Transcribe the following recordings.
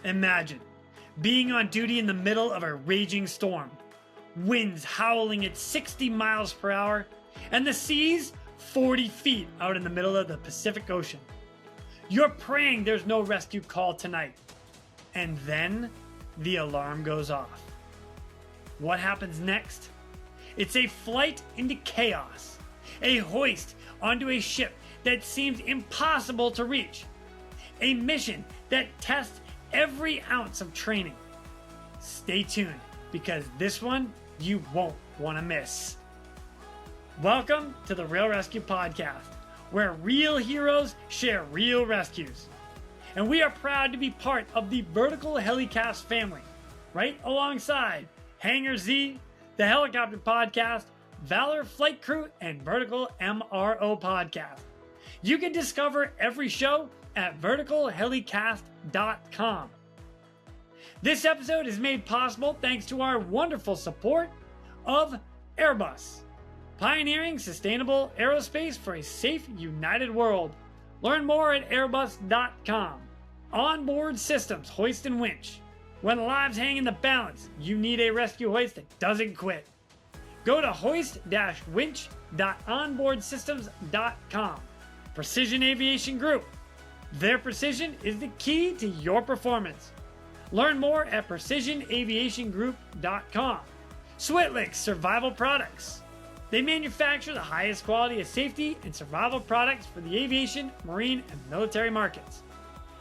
Imagine being on duty in the middle of a raging storm, winds howling at 60 miles per hour, and the seas 40 feet out in the middle of the Pacific Ocean. You're praying there's no rescue call tonight. And then the alarm goes off. What happens next? It's a flight into chaos, a hoist onto a ship that seems impossible to reach, a mission that tests every ounce of training. Stay tuned, because this one you won't want to miss. Welcome to the Real ResQ Podcast, where real heroes share real rescues. And we are proud to be part of the Vertical Helicast family, right alongside Hangar Z, the Helicopter Podcast, Valor Flight Crew, and Vertical MRO Podcast. You can discover every show at verticalhelicast.com. This episode is made possible thanks to our wonderful support of Airbus, pioneering sustainable aerospace for a safe, united world. Learn more at airbus.com. Onboard systems, hoist and winch. When lives hang in the balance, you need a rescue hoist that doesn't quit. Go to hoist-winch.onboardsystems.com. Precision Aviation Group. Their precision is the key to your performance. Learn more at precisionaviationgroup.com. Switlick Survival Products. They manufacture the highest quality of safety and survival products for the aviation, marine, and military markets.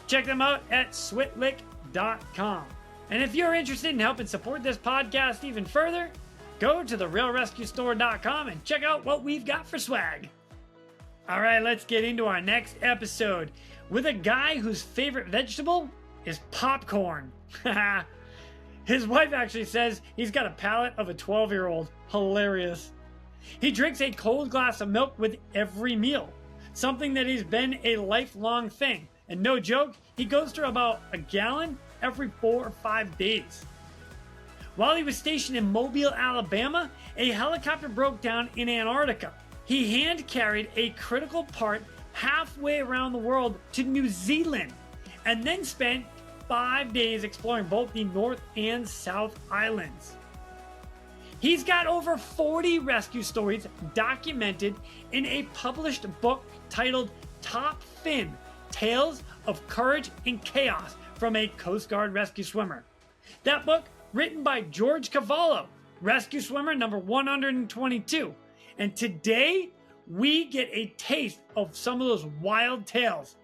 Check them out at switlick.com. And if you're interested in helping support this podcast even further, go to the realrescuestore.com and check out what we've got for swag. All right, let's get into our next episode with a guy whose favorite vegetable is popcorn. His wife actually says he's got a palate of a 12-year-old. Hilarious. He drinks a cold glass of milk with every meal, something that has been a lifelong thing. And no joke, he goes through about a gallon every 4 or 5 days. While he was stationed in Mobile, Alabama, a helicopter broke down in Antarctica. He hand-carried a critical part halfway around the world to New Zealand, and then spent 5 days exploring both the North and South Islands. He's got over 40 rescue stories documented in a published book titled Top Fin: Tales of Courage and Chaos from a Coast Guard Rescue Swimmer. That book, written by George Cavallo, rescue swimmer number 122. And today, we get a taste of some of those wild tales.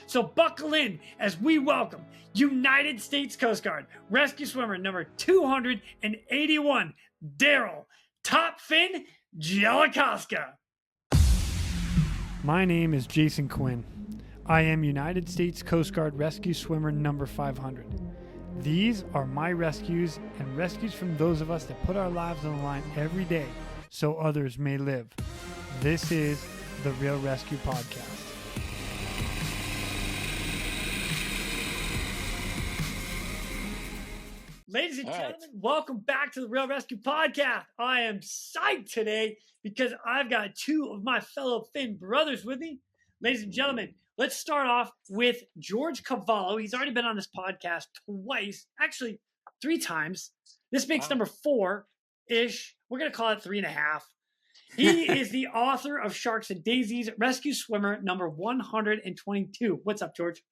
So buckle in as we welcome United States Coast Guard rescue swimmer number 281, Darell Top Fin Gelakoska. My name is Jason Quinn. I am United States Coast Guard rescue swimmer number 500. These are my rescues and rescues from those of us that put our lives on the line every day so others may live. This is the Real ResQ Podcast. Ladies and gentlemen, welcome back to the Real ResQ Podcast. I am psyched today because I've got two of my fellow Finn brothers with me. Ladies and gentlemen, let's start off with George Cavallo. He's already been on this podcast twice, actually 3 times. This makes number 4-ish. We're going to call it 3.5. He is the author of Sharks and Daisies, rescue swimmer number 122. What's up, George?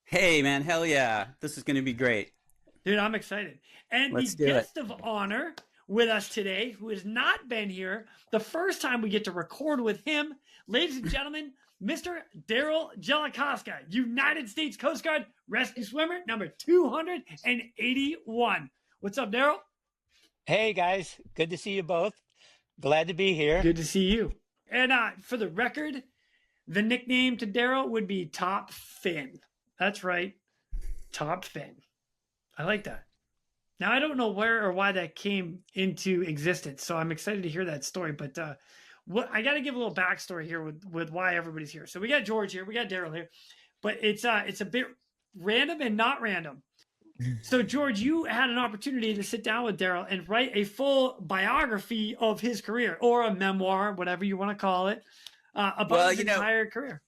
Hey, man. Hell yeah. This is going to be great. Dude, I'm excited. And the guest of honor with us today, who has not been here, the first time we get to record with him, ladies and gentlemen, Mr. Darell Gelakoska, United States Coast Guard rescue swimmer number 281. What's up, Darell? Hey, guys. Good to see you both. Glad to be here. Good to see you. And for the record, the nickname to Darell would be Top Fin. That's right. Top Fin. I like that. Now, I don't know where or why that came into existence, so I'm excited to hear that story. But I got to give a little backstory here with why everybody's here. So we got George here, we got Darell here, but it's a bit random and not random. So, George, you had an opportunity to sit down with Darell and write a full biography of his career, or a memoir, whatever you want to call it, about his entire career.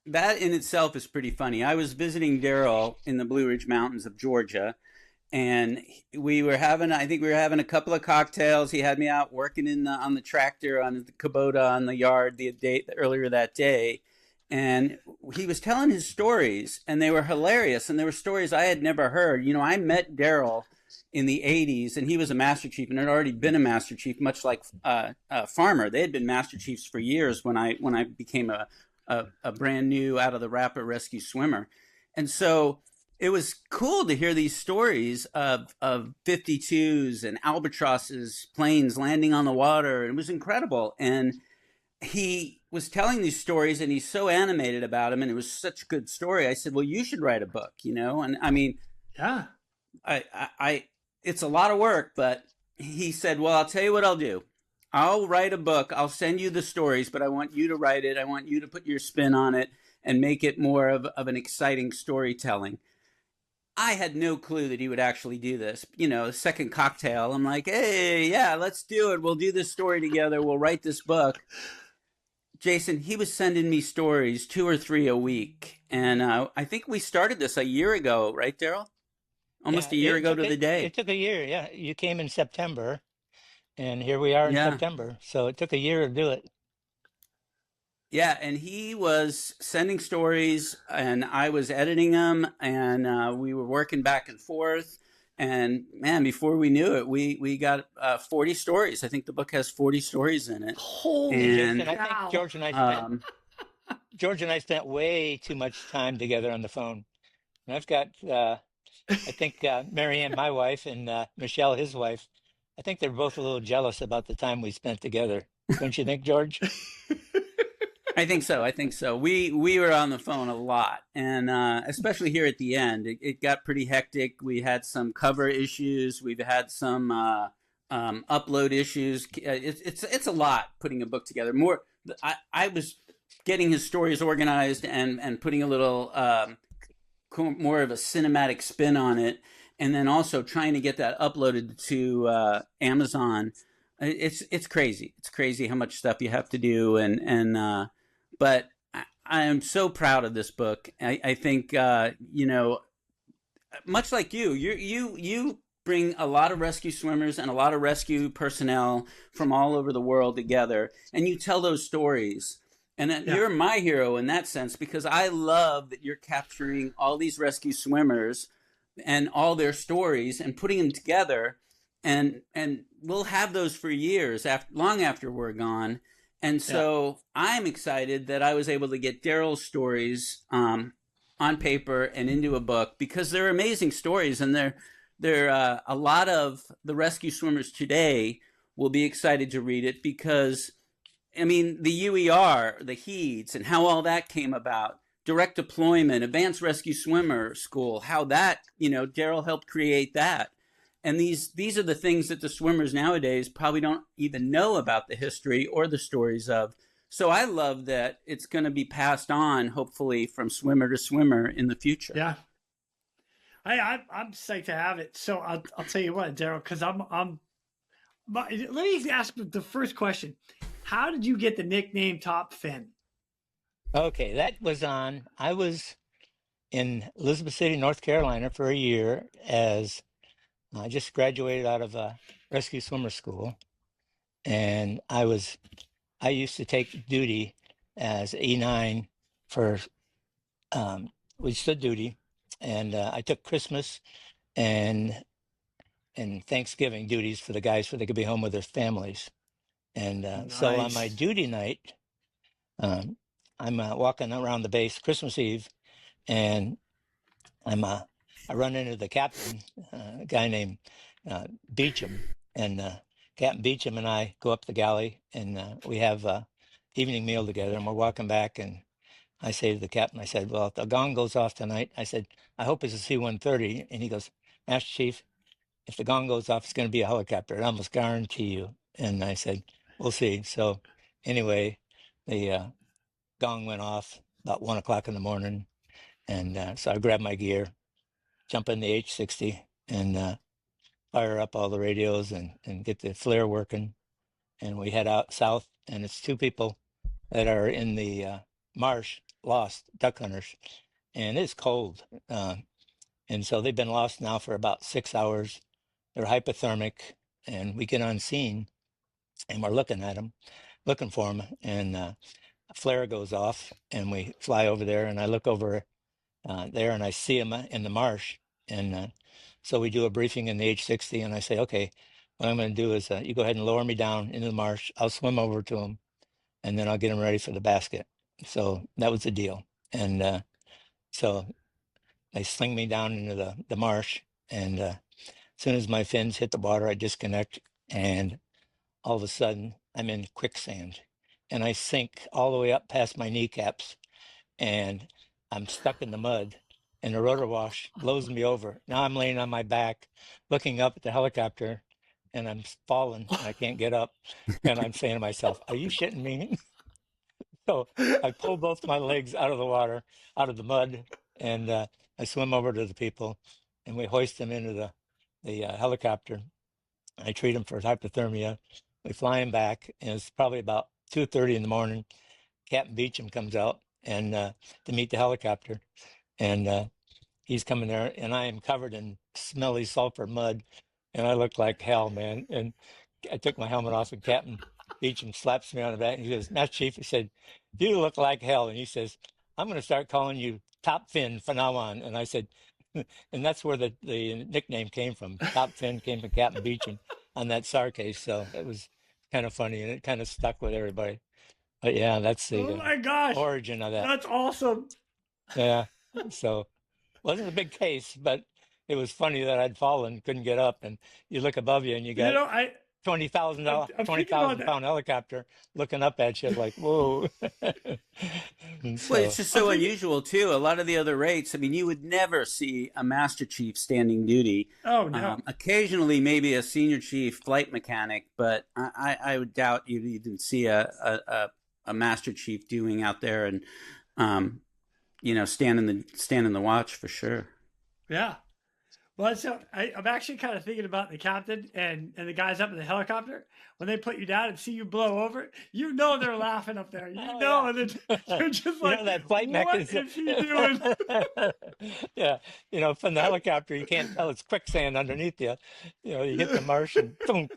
that in itself is pretty funny. I was visiting Darell in the Blue Ridge Mountains of Georgia, and I think we were having a couple of cocktails. He had me out working on the tractor on the Kubota on the yard the day earlier that day, and he was telling his stories, and they were hilarious, and they were stories I had never heard. I met Darell in the 80s, and he was a Master Chief and had already been a Master Chief, much like Farmer. They had been Master Chiefs for years when I became a brand new out of the Real ResQ swimmer. And so it was cool to hear these stories of 52s and albatrosses, planes landing on the water. It was incredible. And he was telling these stories, and he's so animated about them, and it was such a good story. I said, well, you should write a book, And I mean, Yeah. I it's a lot of work, but he said, well, I'll tell you what I'll do. I'll write a book. I'll send you the stories, but I want you to write it. I want you to put your spin on it and make it more of an exciting storytelling. I had no clue that he would actually do this. Second cocktail, I'm like, hey, yeah, let's do it. We'll do this story together. We'll write this book. Jason, he was sending me stories 2 or 3 a week. And I think we started this a year ago, right, Darell? Almost a year ago to the day. It took a year. Yeah. You came in September, and here we are in September. So it took a year to do it. Yeah, and he was sending stories, and I was editing them, and we were working back and forth. And man, before we knew it, we got 40 stories. I think the book has 40 stories in it. Holy Jason, cow. I think George and I spent way too much time together on the phone. And I've got, I think Marianne, my wife, and Michelle, his wife, I think they're both a little jealous about the time we spent together. Don't you think, George? I think so. We were on the phone a lot, and especially here at the end, it got pretty hectic. We had some cover issues. We've had some upload issues. It's a lot putting a book together. I was getting his stories organized and putting a little more of a cinematic spin on it, and then also trying to get that uploaded to Amazon. It's crazy. It's crazy how much stuff you have to do, but I am so proud of this book. I think much like you bring a lot of rescue swimmers and a lot of rescue personnel from all over the world together, and you tell those stories. And you're my hero in that sense, because I love that you're capturing all these rescue swimmers and all their stories and putting them together. And we'll have those for years, long after we're gone. And so I'm excited that I was able to get Darell's stories on paper and into a book, because they're amazing stories, and they're a lot of the rescue swimmers today will be excited to read it, because I mean, the UER, the HEEDS, and how all that came about, direct deployment, advanced rescue swimmer school, how that, Darell helped create that. And these are the things that the swimmers nowadays probably don't even know about the history or the stories of. So I love that it's going to be passed on, hopefully, from swimmer to swimmer in the future. Yeah. I'm psyched to have it. So I'll tell you what, Darell, because let me ask the first question. How did you get the nickname Top Fin? Okay, I was in Elizabeth City, North Carolina for a year as I just graduated out of a rescue swimmer school. And I used to take duty as E9 for, we stood duty. And I took Christmas and Thanksgiving duties for the guys so they could be home with their families. And so on my duty night, I'm walking around the base Christmas Eve, and I run into the captain, a guy named Beecham, and Captain Beecham and I go up the galley, and we have a evening meal together, and we're walking back, and I say to the captain, I said, well, if the gong goes off tonight, I said, I hope it's a C-130. And he goes, Master Chief, if the gong goes off, it's going to be a helicopter. I almost guarantee you. And I said, we'll see. So anyway, the gong went off about 1 o'clock in the morning. And so I grabbed my gear, jump in the H-60, and fire up all the radios and get the flare working. And we head out south, and it's 2 people that are in the marsh lost, duck hunters, and it's cold. And so they've been lost now for about 6 hours. They're hypothermic, and we get on scene, and we're looking at them, looking for them, and a flare goes off, and we fly over there, and I look over there, and I see them in the marsh, and so we do a briefing in the H-60, and I say, okay, what I'm going to do is you go ahead and lower me down into the marsh. I'll swim over to them, and then I'll get them ready for the basket. So that was the deal. And so they sling me down into the marsh, and as soon as my fins hit the water, I disconnect, and all of a sudden I'm in quicksand, and I sink all the way up past my kneecaps, and I'm stuck in the mud, and the rotor wash blows me over. Now I'm laying on my back, looking up at the helicopter, and I'm falling, and I can't get up, and I'm saying to myself, "Are you shitting me?" So I pull both my legs out of the water, out of the mud, and I swim over to the people, and we hoist them into the helicopter. I treat them for hypothermia. We fly him back, and it's probably about 2:30 in the morning. Captain Beecham comes out and to meet the helicopter, and he's coming there, and I am covered in smelly sulfur mud, and I look like hell, man. And I took my helmet off, and Captain Beecham slaps me on the back, and he goes, "Master Chief," he said, "you look like hell." And he says, "I'm going to start calling you Top Fin from now on." And I said, and that's where the nickname came from. Top Fin came from Captain Beecham on that SAR case. So it was kind of funny, and it kind of stuck with everybody. But yeah, that's Oh the my gosh, origin of that. that's awesome. Yeah. So wasn't a big case, but it was funny that I'd fallen, couldn't get up, and you look above you, and you got I 20,000 I'm thinking about that. pound helicopter looking up at you like, whoa. And Well, so it's just so unusual too. A lot of the other rates, I mean, you would never see a master chief standing duty. Oh no. Occasionally, maybe a senior chief flight mechanic, but I would doubt you'd even see a master chief doing out there and standing the watch for sure. Yeah. Well, so I'm actually kind of thinking about the captain and the guys up in the helicopter. When they put you down and see you blow over, you know they're laughing up there. You know, yeah. and then you're just like, you know, that flight what mechanism. is he doing? Yeah, from the helicopter, you can't tell it's quicksand underneath you. You hit the marsh and boom.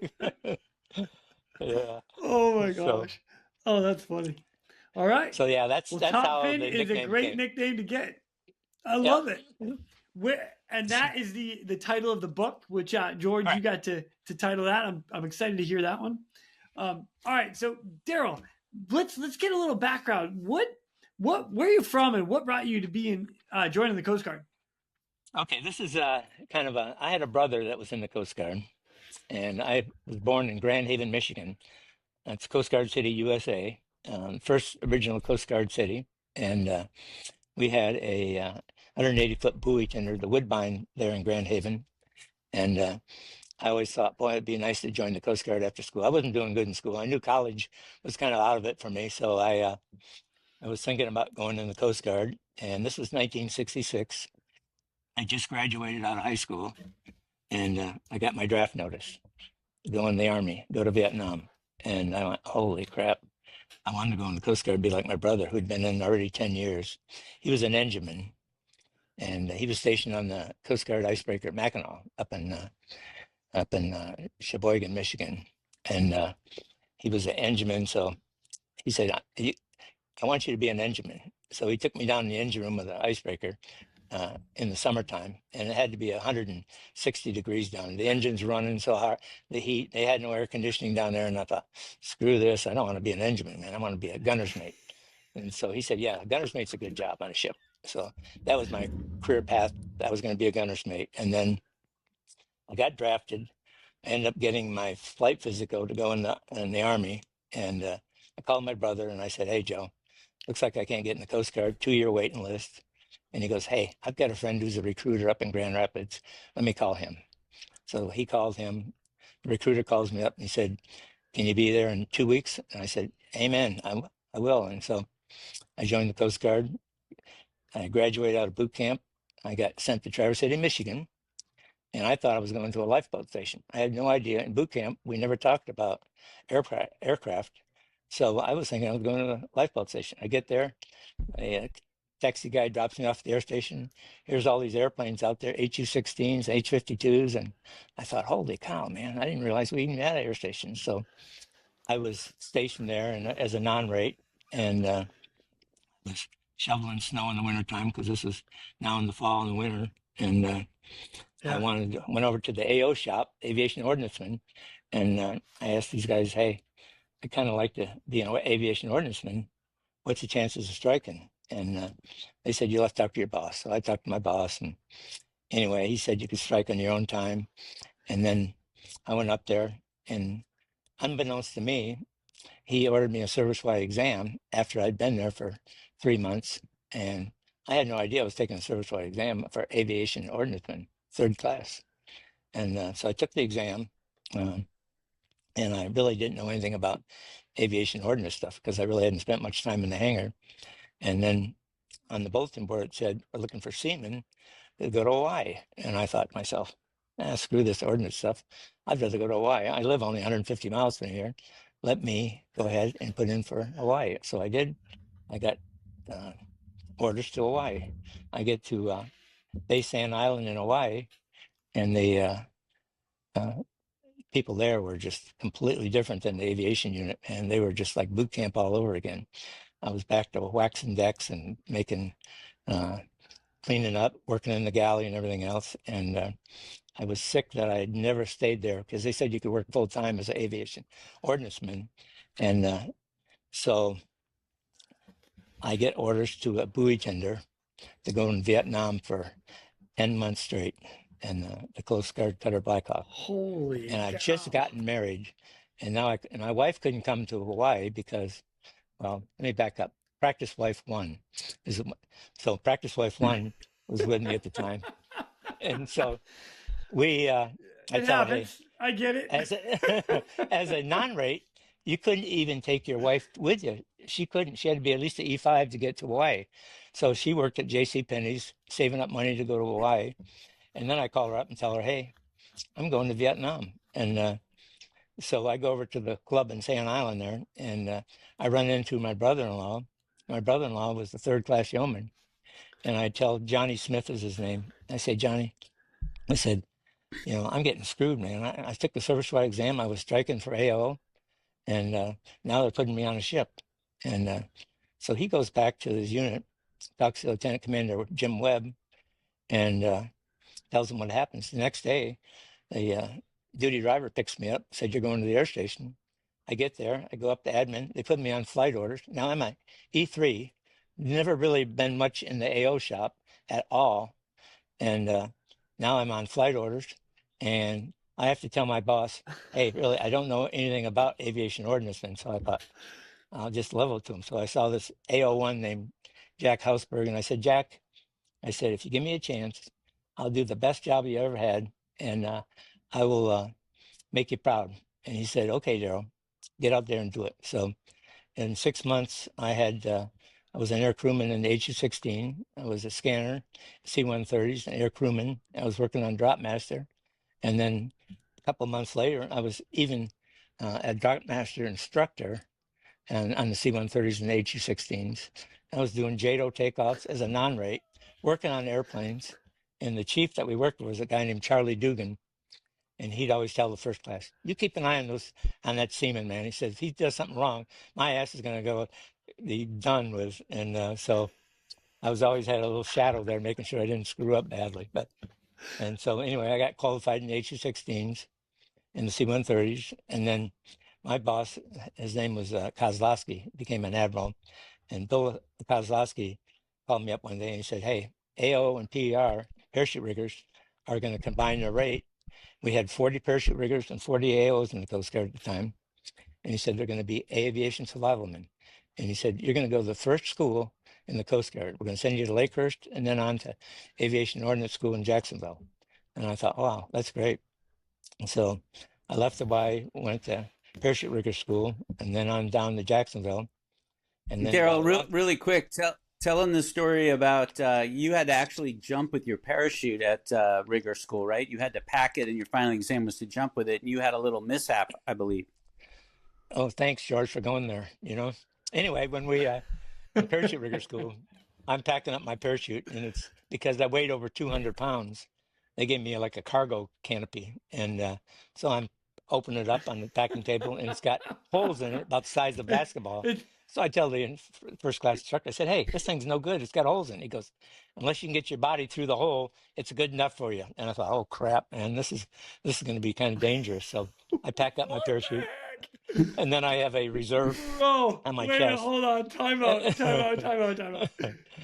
Yeah. Oh my So, gosh. Oh, that's funny. All right. so yeah, that's Well, that's Top how Fin the is a nickname great came. nickname to get. I Yep. love it. And that is the title of the book, which George, Right. you got to title that. I'm excited to hear that one. All right, so Darell, let's get a little background. Where are you from, and what brought you to being joining the Coast Guard? Okay, this is kind of I had a brother that was in the Coast Guard, and I was born in Grand Haven, Michigan. That's Coast Guard City, USA, first original Coast Guard city, and we had a 180-foot buoy tender, the Woodbine, there in Grand Haven, and I always thought, boy, it'd be nice to join the Coast Guard after school. I wasn't doing good in school. I knew college was kind of out of it for me, so I was thinking about going in the Coast Guard, and this was 1966. I just graduated out of high school, and I got my draft notice to go in the Army, go to Vietnam. And I went, holy crap. I wanted to go in the Coast Guard, be like my brother, who'd been in already 10 years. He was an engineman, and he was stationed on the Coast Guard icebreaker at Mackinac up in Sheboygan, Michigan. And he was an engineman, so he said, I want you to be an engineman. So he took me down in the engine room of the icebreaker in the summertime, and it had to be 160 degrees down. The engine's running so hard, the heat, they had no air conditioning down there, and I thought, screw this, I don't want to be an engineman, man, I want to be a gunner's mate. And so he said, yeah, a gunner's mate's a good job on a ship. So that was my career path. I was going to be a gunner's mate. And then I got drafted. I ended up getting my flight physical to go in the Army. And I called my brother and I said, hey, Joe, looks like I can't get in the Coast Guard, 2-year waiting list. And he goes, hey, I've got a friend who's a recruiter up in Grand Rapids. Let me call him. So he called him. The recruiter calls me up and he said, can you be there in 2 weeks? And I said, amen, I will. And so I joined the Coast Guard. I graduated out of boot camp. I got sent to Traverse City, Michigan. And I thought I was going to a lifeboat station. I had no idea. In boot camp, we never talked about aircraft. So I was thinking I was going to the lifeboat station. I get there, a taxi guy drops me off at the air station. Here's all these airplanes out there, HU-16s, H-52s, and I thought, holy cow, man! I didn't realize we even had an air station. So I was stationed there and as a non-rate, and was shoveling snow in the wintertime because this is now in the fall and the winter. And I went over to the AO shop, Aviation Ordnanceman, and I asked these guys, hey, I kind of like to be an aviation ordnanceman. What's the chances of striking? And they said, you'll have to talk to your boss. So I talked to my boss. And anyway, he said you could strike on your own time. And then I went up there, and unbeknownst to me, he ordered me a service-wide exam after I'd been there for 3 months. And I had no idea I was taking a service-wide exam for aviation ordnanceman, 3rd class. And so I took the exam. And I really didn't know anything about aviation ordnance stuff because I really hadn't spent much time in the hangar. And then on the bulletin board, it said, we're looking for seamen to go to Hawaii. And I thought to myself, screw this ordnance stuff. I'd rather go to Hawaii. I live only 150 miles from here. Let me go ahead and put in for Hawaii. So I did. I got orders to Hawaii. I get to Base Sand Island in Hawaii, and the people there were just completely different than the aviation unit, and they were just like boot camp all over again. I was back to waxing decks and making, cleaning up, working in the galley and everything else. And I was sick that I had never stayed there because they said you could work full time as an aviation ordnanceman. And so I get orders to a buoy tender to go in Vietnam for 10 months straight. And the Coast Guard Cutter Blackhawk. Holy And I'd cow. just gotten married, and now and my wife couldn't come to Hawaii because, well, let me back up. Practice Wife 1 so Practice Wife 1 was with me at the time, and so we. I thought, hey, I get it. as a non-rate, you couldn't even take your wife with you. She couldn't. She had to be at least an E5 to get to Hawaii. So she worked at J.C. Penney's, saving up money to go to Hawaii. And then I call her up and tell her, hey, I'm going to Vietnam. And so I go over to the club in Sand Island there, and I run into my brother-in-law. My brother-in-law was the 3rd class yeoman. And I tell Johnny Smith is his name. I say, Johnny, I said, I'm getting screwed, man. I took the service-wide exam. I was striking for AO, and now they're putting me on a ship. And so he goes back to his unit, talks to Lieutenant Commander Jim Webb, and tells him what happens. The next day, the duty driver picks me up, said, you're going to the air station. I get there, I go up to admin. They put me on flight orders. Now I'm at E3, never really been much in the AO shop at all. And now I'm on flight orders, and I have to tell my boss, hey, really, I don't know anything about aviation ordnance. And so I thought, I'll just level it to him. So I saw this AO1 named Jack Hausberg, and I said, Jack, if you give me a chance, I'll do the best job you ever had, and I will make you proud. And he said, okay, Darell, get out there and do it. So in 6 months, I was an air crewman in the HU-16. I was a scanner, C-130s, an air crewman. I was working on drop master. And then a couple of months later, I was even a drop master instructor on the C-130s and the HU-16s. I was doing JATO takeoffs as a non-rate, working on airplanes. And the chief that we worked with was a guy named Charlie Dugan. And he'd always tell the 1st class, you keep an eye on that seaman, man. He says, if he does something wrong, my ass is going to be done with. And so I was always had a little shadow there, making sure I didn't screw up badly. And so anyway, I got qualified in the HU-16s and the C-130s. And then my boss, his name was Kozlowski, became an admiral. And Bill Kozlowski called me up one day and he said, hey, AO and PER, parachute riggers, are going to combine their rate. We had 40 parachute riggers and 40 AOs in the Coast Guard at the time. And he said, they're going to be aviation survivalmen. And he said, you're going to go to the first school in the Coast Guard. We're going to send you to Lakehurst and then on to Aviation Ordnance School in Jacksonville. And I thought, wow, that's great. And so I left Hawaii, went to parachute rigger school, and then on down to Jacksonville. And then Darell, really quick, tell them the story about you had to actually jump with your parachute at rigger school, right? You had to pack it, and your final exam was to jump with it, and you had a little mishap, I believe. Oh, thanks, George, for going there. Anyway, when we in parachute rigger school, I'm packing up my parachute, and it's because I weighed over 200 pounds. They gave me like a cargo canopy, and so I'm opening it up on the packing table, and it's got holes in it about the size of a basketball. It- So I tell the first class instructor, I said, "Hey, this thing's no good. It's got holes in it." He goes, "Unless you can get your body through the hole, it's good enough for you." And I thought, "Oh crap, man, this is going to be kind of dangerous." So I pack up my what parachute, the heck? and then I have a reserve Bro, on my wait, chest. hold on. Time out, time out, time out, time out.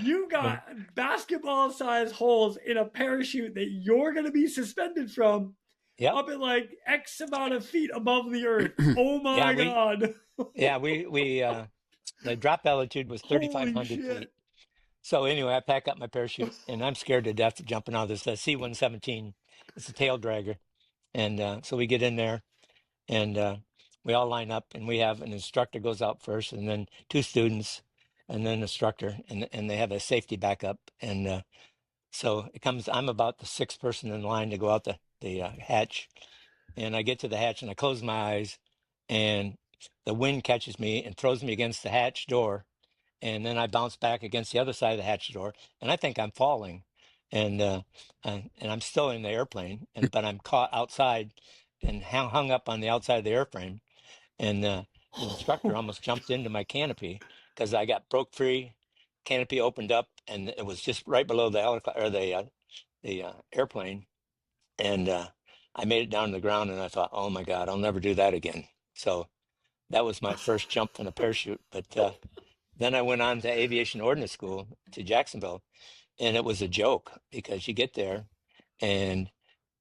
You got basketball-sized holes in a parachute that you're going to be suspended from Yep. up at like X amount of feet above the earth. Oh Yeah, my God. we the drop altitude was Holy 3,500 shit. feet. So anyway, I pack up my parachute, and I'm scared to death of jumping out of this C-117. It's a tail dragger, and so we get in there, and we all line up, and we have an instructor goes out first, and then two students, and then an instructor, and they have a safety backup, and so it comes. I'm about the sixth person in line to go out the hatch, and I get to the hatch, and I close my eyes, and the wind catches me and throws me against the hatch door, and then I bounce back against the other side of the hatch door, and I think I'm falling, and I'm still in the airplane, but I'm caught outside and hung up on the outside of the airframe, and the instructor almost jumped into my canopy because I got broke free, canopy opened up, and it was just right below the helicopter or the airplane, and I made it down to the ground, and I thought, oh my God, I'll never do that again. So that was my first jump from a parachute, but. Then I went on to aviation ordnance school to Jacksonville, and it was a joke because you get there, and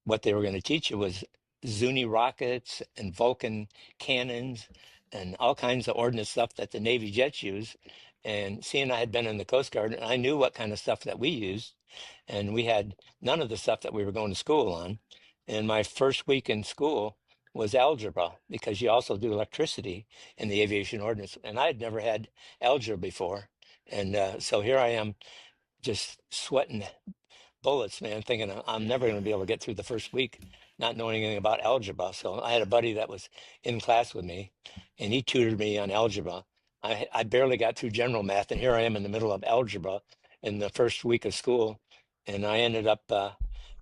what they were going to teach you was Zuni rockets and Vulcan cannons and all kinds of ordnance stuff that the Navy jets use. And seeing I had been in the Coast Guard, and I knew what kind of stuff that we used, and we had none of the stuff that we were going to school on. And my first week in school was algebra because you also do electricity in the aviation ordnance, and I had never had algebra before. And so here I am just sweating bullets, man, thinking I'm never going to be able to get through the first week not knowing anything about algebra. So I had a buddy that was in class with me, and he tutored me on algebra. I barely got through general math, and here I am in the middle of algebra in the first week of school, and I ended up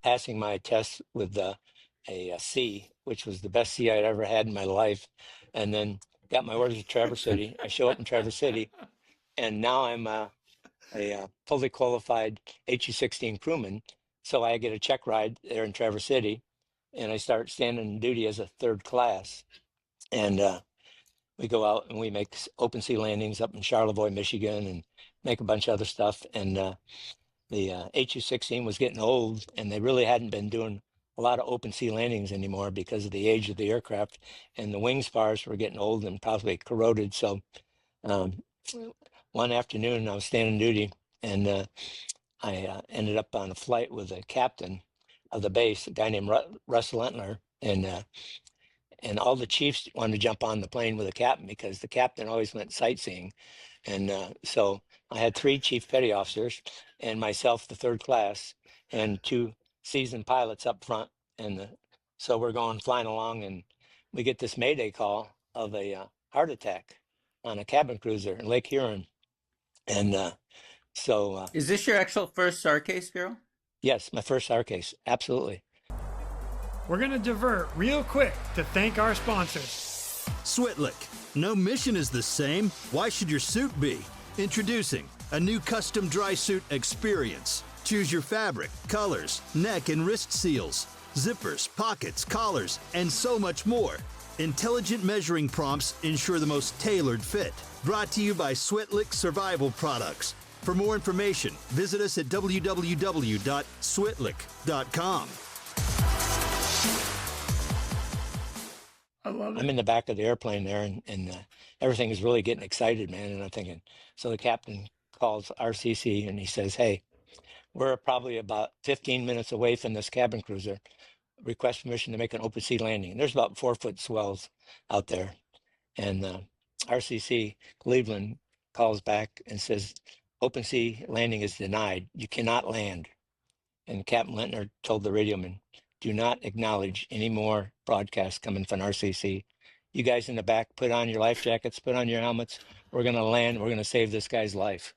passing my test with a C, which was the best C I'd ever had in my life, and then got my orders to Traverse City. I show up in Traverse City, and now I'm a fully qualified HU-16 crewman. So I get a check ride there in Traverse City, and I start standing in duty as a third class. And we go out and we make open sea landings up in Charlevoix, Michigan, and make a bunch of other stuff. And the HU-16 was getting old, and they really hadn't been doing a lot of open sea landings anymore because of the age of the aircraft, and the wing spars were getting old and probably corroded. So um, one afternoon I was standing duty, and I ended up on a flight with the captain of the base, a guy named Russell Entler, and all the chiefs wanted to jump on the plane with the captain because the captain always went sightseeing. And so I had three chief petty officers and myself, the third class, and two seasoned pilots up front. And so we're going flying along, and we get this Mayday call of a heart attack on a cabin cruiser in Lake Huron. And so, Is this your actual first SAR case, Darell? yes, my first SAR case. Absolutely. We're going to divert real quick to thank our sponsors. Switlick. No mission is the same. Why should your suit be? Introducing a new custom dry suit experience. Choose your fabric, colors, neck and wrist seals, zippers, pockets, collars, and so much more. Intelligent measuring prompts ensure the most tailored fit. Brought to you by Switlick Survival Products. For more information, visit us at www.switlick.com. I love it. I'm in the back of the airplane there, and everything is really getting excited, man. And I'm thinking, so the captain calls RCC and he says, "Hey, we're probably about 15 minutes away from this cabin cruiser. Request permission to make an open sea landing." And there's about 4-foot swells out there. And RCC Cleveland calls back and says, "Open sea landing is denied. You cannot land." And Captain Lentner told the radioman, "Do not acknowledge any more broadcasts coming from RCC. you guys in the back, put on your life jackets, put on your helmets. We're going to land. We're going to save this guy's life.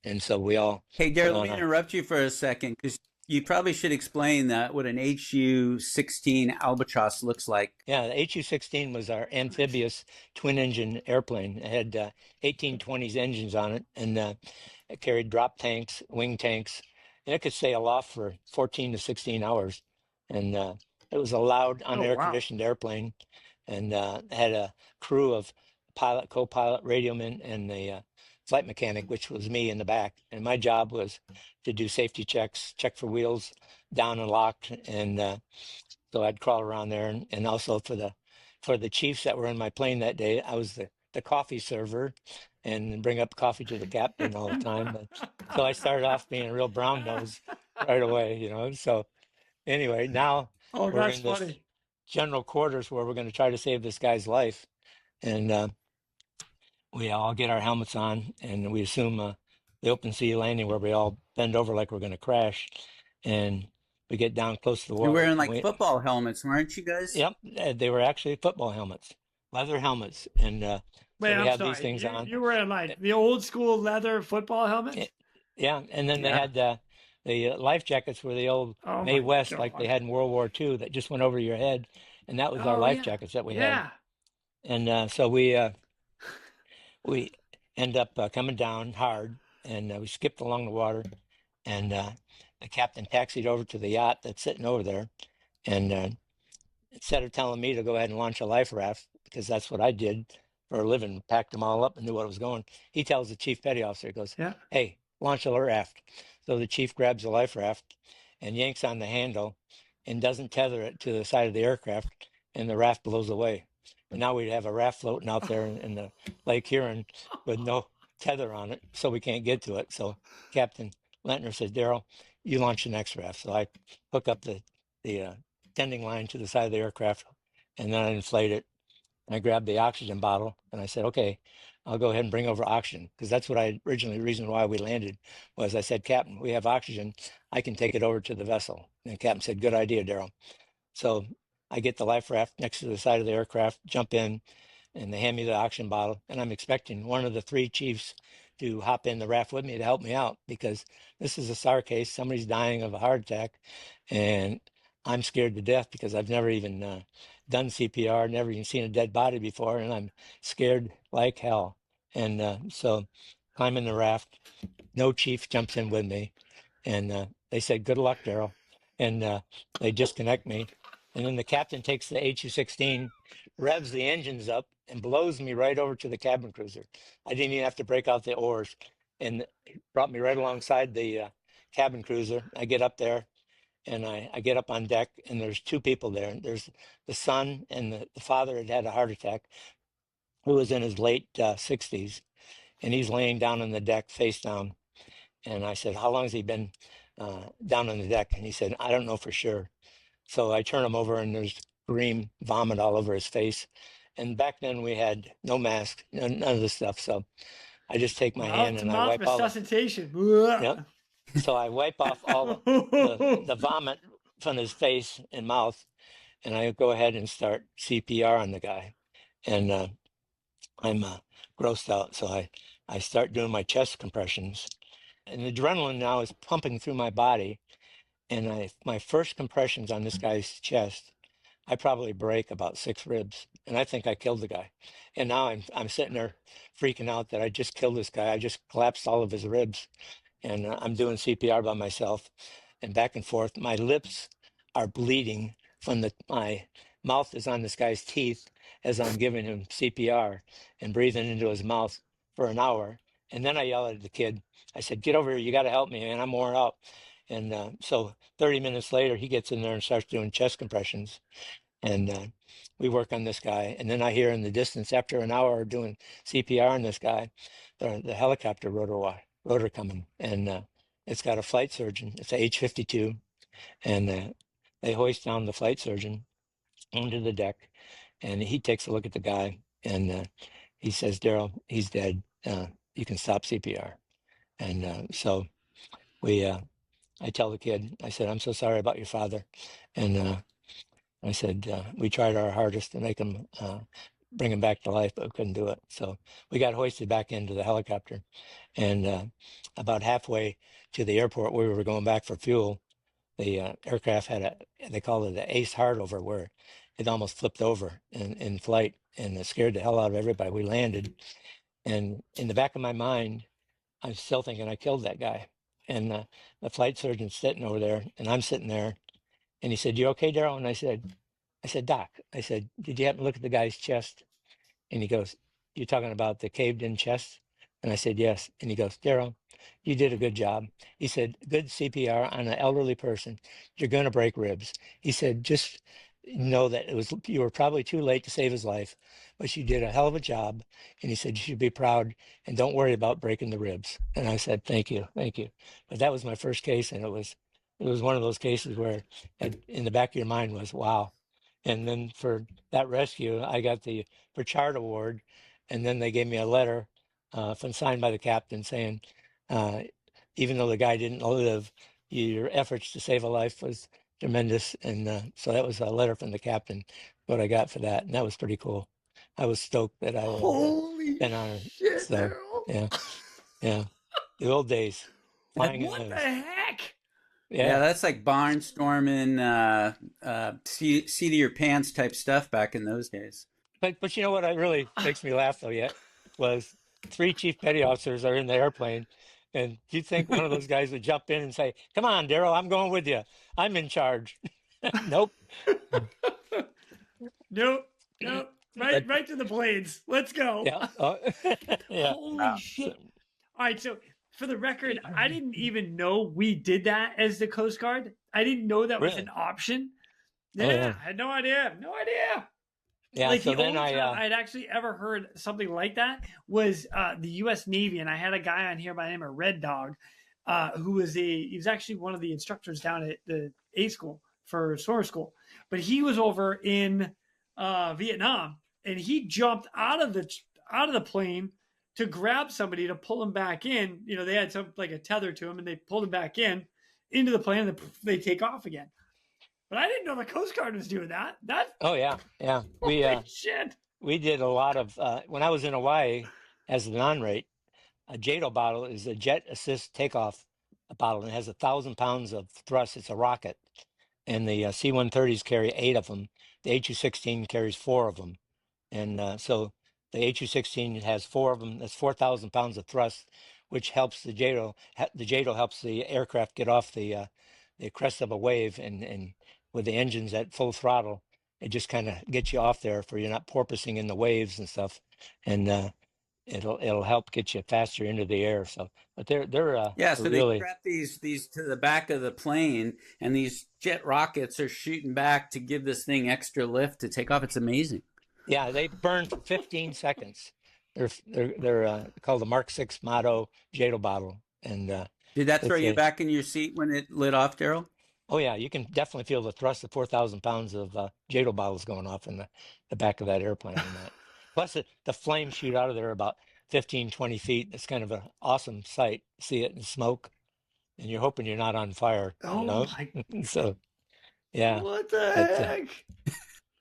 And so we all Hey, put Darell, let on me our, interrupt you for a second because you probably should explain that what an HU-16 Albatross looks like. yeah, the HU-16 was our amphibious twin-engine airplane. It had 1820s engines on it, and it carried drop tanks, wing tanks, and it could stay aloft for 14 to 16 hours. And it was a loud, unair-conditioned airplane, and had a crew of pilot, co-pilot, radioman, and the flight mechanic, which was me in the back. And my job was to do safety checks, check for wheels down and locked, and so I'd crawl around there, and also for the chiefs that were in my plane that day, I was the coffee server and bring up coffee to the captain all the time. So I started off being a real brown nose right away, you know. So anyway, now we're in this general quarters where we're going to try to save this guy's life, and we all get our helmets on, and we assume the open sea landing where we all bend over like we're going to crash, and we get down close to the water. You're wearing like football helmets, weren't you guys? Yep, they were actually football helmets, leather helmets, and so we have these things on. You were in like the old school leather football helmets? Yeah, and then they had the life jackets were the old Mae West, like they had in World War II, that just went over your head, and that was our life jackets that we had. And so we end up coming down hard, and we skipped along the water, and the captain taxied over to the yacht that's sitting over there, and instead of telling me to go ahead and launch a life raft, because that's what I did for a living, packed them all up and knew what was going, he tells the chief petty officer, he goes, hey, launch a raft. So the chief grabs a life raft and yanks on the handle and doesn't tether it to the side of the aircraft, and the raft blows away. And now we'd have a raft floating out there in the Lake Huron with no tether on it, so we can't get to it. So Captain Lentner says, Darell, you launch the next raft. So I hook up the tending line to the side of the aircraft, and then I inflate it. And I grabbed the oxygen bottle, and I said, okay, I'll go ahead and bring over oxygen, because that's what I originally, the reason why we landed was I said, Captain, we have oxygen. I can take it over to the vessel. And the captain said, good idea, Darell. So I get the life raft next to the side of the aircraft, jump in, and they hand me the oxygen bottle. And I'm expecting one of the three chiefs to hop in the raft with me to help me out, because this is a SAR case. Somebody's dying of a heart attack, and I'm scared to death because I've never even done CPR, never even seen a dead body before, and I'm scared like hell. And so climb in the raft. No chief jumps in with me, and they said, good luck, Darell. And they disconnect me. And then the captain takes the HU-16, revs the engines up, and blows me right over to the cabin cruiser. I didn't even have to break out the oars, and brought me right alongside the cabin cruiser. I get up there, and I get up on deck, and there's two people there. There's the son, and the father had a heart attack, who was in his late 60s, and he's laying down on the deck face down. And I said, how long has he been down on the deck? And he said, I don't know for sure. So I turn him over, and there's green vomit all over his face. And back then we had no mask, none of this stuff. So I just take my hand and I wipe all resuscitation. Yep. So I wipe off all the vomit from his face and mouth, and I go ahead and start CPR on the guy. And I'm grossed out. So I start doing my chest compressions, and the adrenaline now is pumping through my body. And my first compressions on this guy's chest, I probably break about 6 ribs, and I think I killed the guy. And now I'm sitting there freaking out that I just killed this guy. I just collapsed all of his ribs, and I'm doing CPR by myself, and back and forth. My lips are bleeding from my mouth is on this guy's teeth as I'm giving him CPR and breathing into his mouth for an hour. And then I yell at the kid. I said, get over here. You got to help me, man. I'm worn out. And so 30 minutes later, he gets in there and starts doing chest compressions. And we work on this guy. And then I hear in the distance, after an hour of doing CPR on this guy, the helicopter rotor coming. And it's got a flight surgeon. It's a H-52. And they hoist down the flight surgeon onto the deck. And he takes a look at the guy. And he says, Darell, he's dead. You can stop CPR. And so I tell the kid, I said, I'm so sorry about your father. And I said, we tried our hardest to make him bring him back to life, but we couldn't do it. So we got hoisted back into the helicopter, and about halfway to the airport, where we were going back for fuel, the aircraft had they call it the ace hard over, where it almost flipped over in flight, and it scared the hell out of everybody. We landed, and in the back of my mind, I'm still thinking I killed that guy. And the flight surgeon's sitting over there, and I'm sitting there, and he said, "You okay, Darell?" And I said, "Doc," I said, "did you happen to look at the guy's chest?" And he goes, "You're talking about the caved in chest?" And I said, "Yes." And he goes, "Darell, you did a good job." He said, "Good CPR on an elderly person. You're going to break ribs." He said, "Just know that you were probably too late to save his life, but you did a hell of a job." And he said, "You should be proud and don't worry about breaking the ribs." And I said, "Thank you. Thank you." But that was my first case. And it was one of those cases where in the back of your mind was, wow. And then for that rescue, I got the Pritchard Award, and then they gave me a letter signed by the captain saying, uh, even though the guy didn't live, your efforts to save a life was tremendous. And so that was a letter from the captain, what I got for that, and that was pretty cool. I was stoked that I had Holy been honored. shit, So Darell. yeah, the old days, flying in What the those. heck? Yeah, that's like barnstorming, seat of your pants type stuff back in those days. But you know what? Really makes me laugh though. Yet was 3 chief petty officers are in the airplane, and you'd think one of those guys would jump in and say, "Come on, Darell, I'm going with you. I'm in charge." Nope. Nope. Right to the blades. Let's go. Yeah. Yeah. Holy shit. All right, so for the record, I didn't even know we did that as the Coast Guard. I didn't know that was Really? an option. Oh, yeah. I had no idea. Yeah. Like So the then only time I'd actually ever heard something like that was the U.S. Navy, and I had a guy on here by the name of Red Dog, who was he was actually one of the instructors down at the A school for swimmer school, but he was over in Vietnam, and he jumped out of the plane to grab somebody to pull him back in. You know, they had some like a tether to him, and they pulled him back into the plane, and they take off again. But I didn't know the Coast Guard was doing that. Oh yeah. Shit. We did a lot of when I was in Hawaii as a non-rate. A JATO bottle is a jet assist takeoff bottle, and it has 1,000 pounds of thrust. It's a rocket, and the C-130s carry 8 of them. The H-216 carries 4 of them, and so the H-216 has 4 of them. That's 4,000 pounds of thrust, which helps the JATO. The JATO helps the aircraft get off the crest of a wave, and with the engines at full throttle, it just kind of gets you off there for you're not porpoising in the waves and stuff, and it'll help get you faster into the air. So, but they're Yeah, so really they strap these to the back of the plane, and these jet rockets are shooting back to give this thing extra lift to take off. It's amazing. yeah, they burn for 15 seconds. They're called the Mark 6 Motto JATO bottle, and Did that throw you back in your seat when it lit off, Darell? oh yeah, you can definitely feel the thrust of 4,000 pounds of JATO bottles going off in the back of that airplane. And that. Plus the flames shoot out of there about 15, 20 feet. It's kind of an awesome sight. See it in smoke, and you're hoping you're not on fire. Oh, you know? So yeah. What the heck?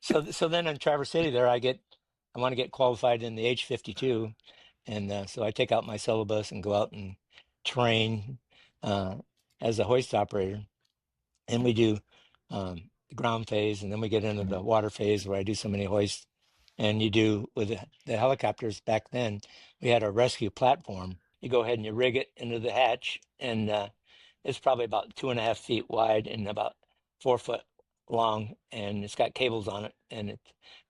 So then in Traverse City there, I want to get qualified in the H-52, and so I take out my syllabus and go out and train as a hoist operator. And we do the ground phase, and then we get into the water phase where I do so many hoists. And you do with the helicopters back then, we had a rescue platform. You go ahead and you rig it into the hatch, and it's probably about 2.5 feet wide and about 4 foot long, and it's got cables on it, and it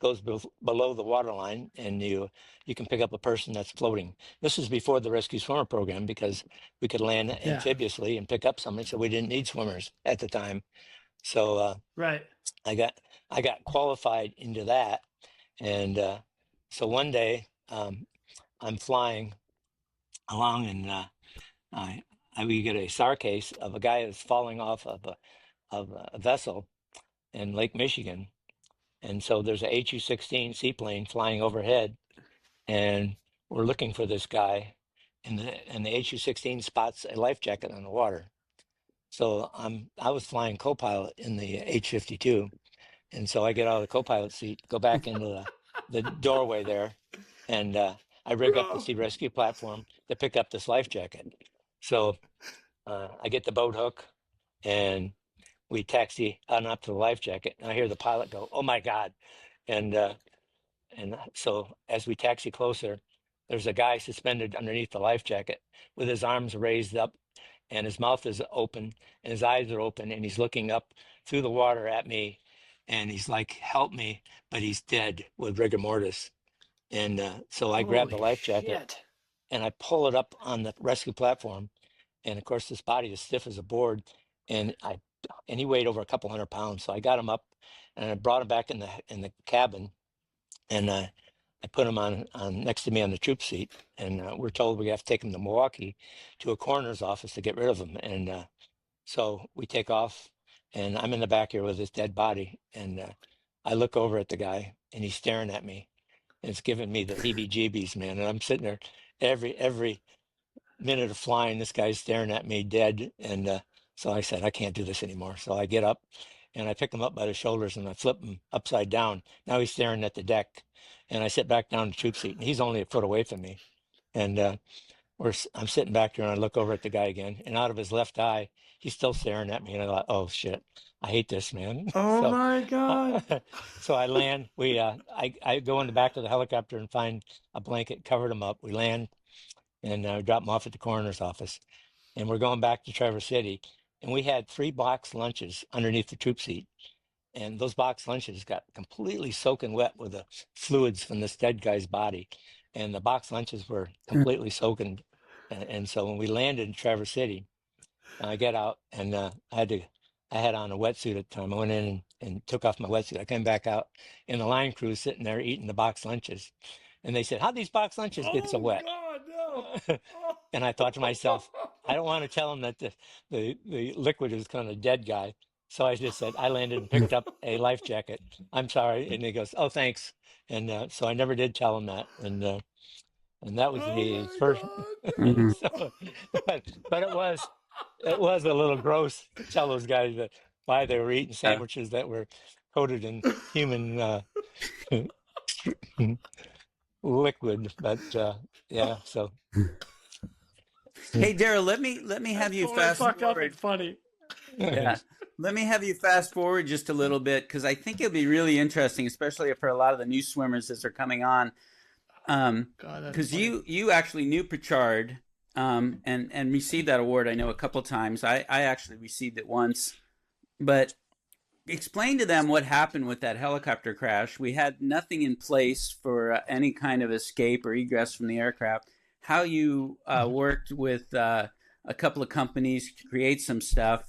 goes below the water line, and you can pick up a person that's floating. This is before the rescue swimmer program, because we could land amphibiously and pick up somebody, so we didn't need swimmers at the time. So right, I got qualified into that, and so one day I'm flying along, and we get a SAR case of a guy that's falling off of a vessel in Lake Michigan. And so there's a HU-16 seaplane flying overhead, and we're looking for this guy, and the HU-16 spots a life jacket on the water. So I was flying co-pilot in the H-52, and so I get out of the co-pilot seat, go back into the doorway there, and I rig up the sea rescue platform to pick up this life jacket. So I get the boat hook, and we taxi on up to the life jacket. And I hear the pilot go, "Oh my God!" And so as we taxi closer, there's a guy suspended underneath the life jacket with his arms raised up, and his mouth is open, and his eyes are open, and he's looking up through the water at me, and he's like, "Help me!" But he's dead with rigor mortis. And so I grab the life jacket and I pull it up on the rescue platform. And of course, this body is stiff as a board, and he weighed over a couple 100 pounds. So I got him up, and I brought him back in the cabin, and I put him on next to me on the troop seat. And we're told we have to take him to Milwaukee to a coroner's office to get rid of him. And so we take off, and I'm in the back here with his dead body, and I look over at the guy, and he's staring at me. It's giving me the heebie-jeebies, man. And I'm sitting there every minute of flying. This guy's staring at me dead. And so I said, I can't do this anymore. So I get up and I pick him up by the shoulders and I flip him upside down. Now he's staring at the deck. And I sit back down in the troop seat, and he's only a foot away from me. And I'm sitting back there, and I look over at the guy again. And out of his left eye, he's still staring at me. And I thought, oh, shit. I hate this, man. Oh my God. So I land, I go in the back of the helicopter and find a blanket, covered him up. We land and drop him off at the coroner's office. And we're going back to Traverse City. And we had 3 box lunches underneath the troop seat. And those box lunches got completely soaking wet with the fluids from this dead guy's body. And the box lunches were completely soaking. And so when we landed in Traverse City, I get out, and I had on a wetsuit at the time. I went in and took off my wetsuit. I came back out, and the line crew was sitting there eating the box lunches. And they said, how'd these box lunches get so wet? God, no. And I thought to myself, I don't want to tell them that the liquid is kind of a dead guy. So I just said, I landed and picked up a life jacket. I'm sorry. And he goes, oh, thanks. And so I never did tell him that. And that was the first. So, but it was a little gross to tell those guys that why they were eating sandwiches that were coated in human liquid. But yeah, so. Hey, Darell, let me have you fast forward. Funny. Yeah. Let me have you fast forward just a little bit, because I think it'll be really interesting, especially for a lot of the new swimmers as they're coming on. Because you actually knew Pritchard and received that award, I know, a couple times. I actually received it once. But explain to them what happened with that helicopter crash. We had nothing in place for any kind of escape or egress from the aircraft. How you worked with a couple of companies to create some stuff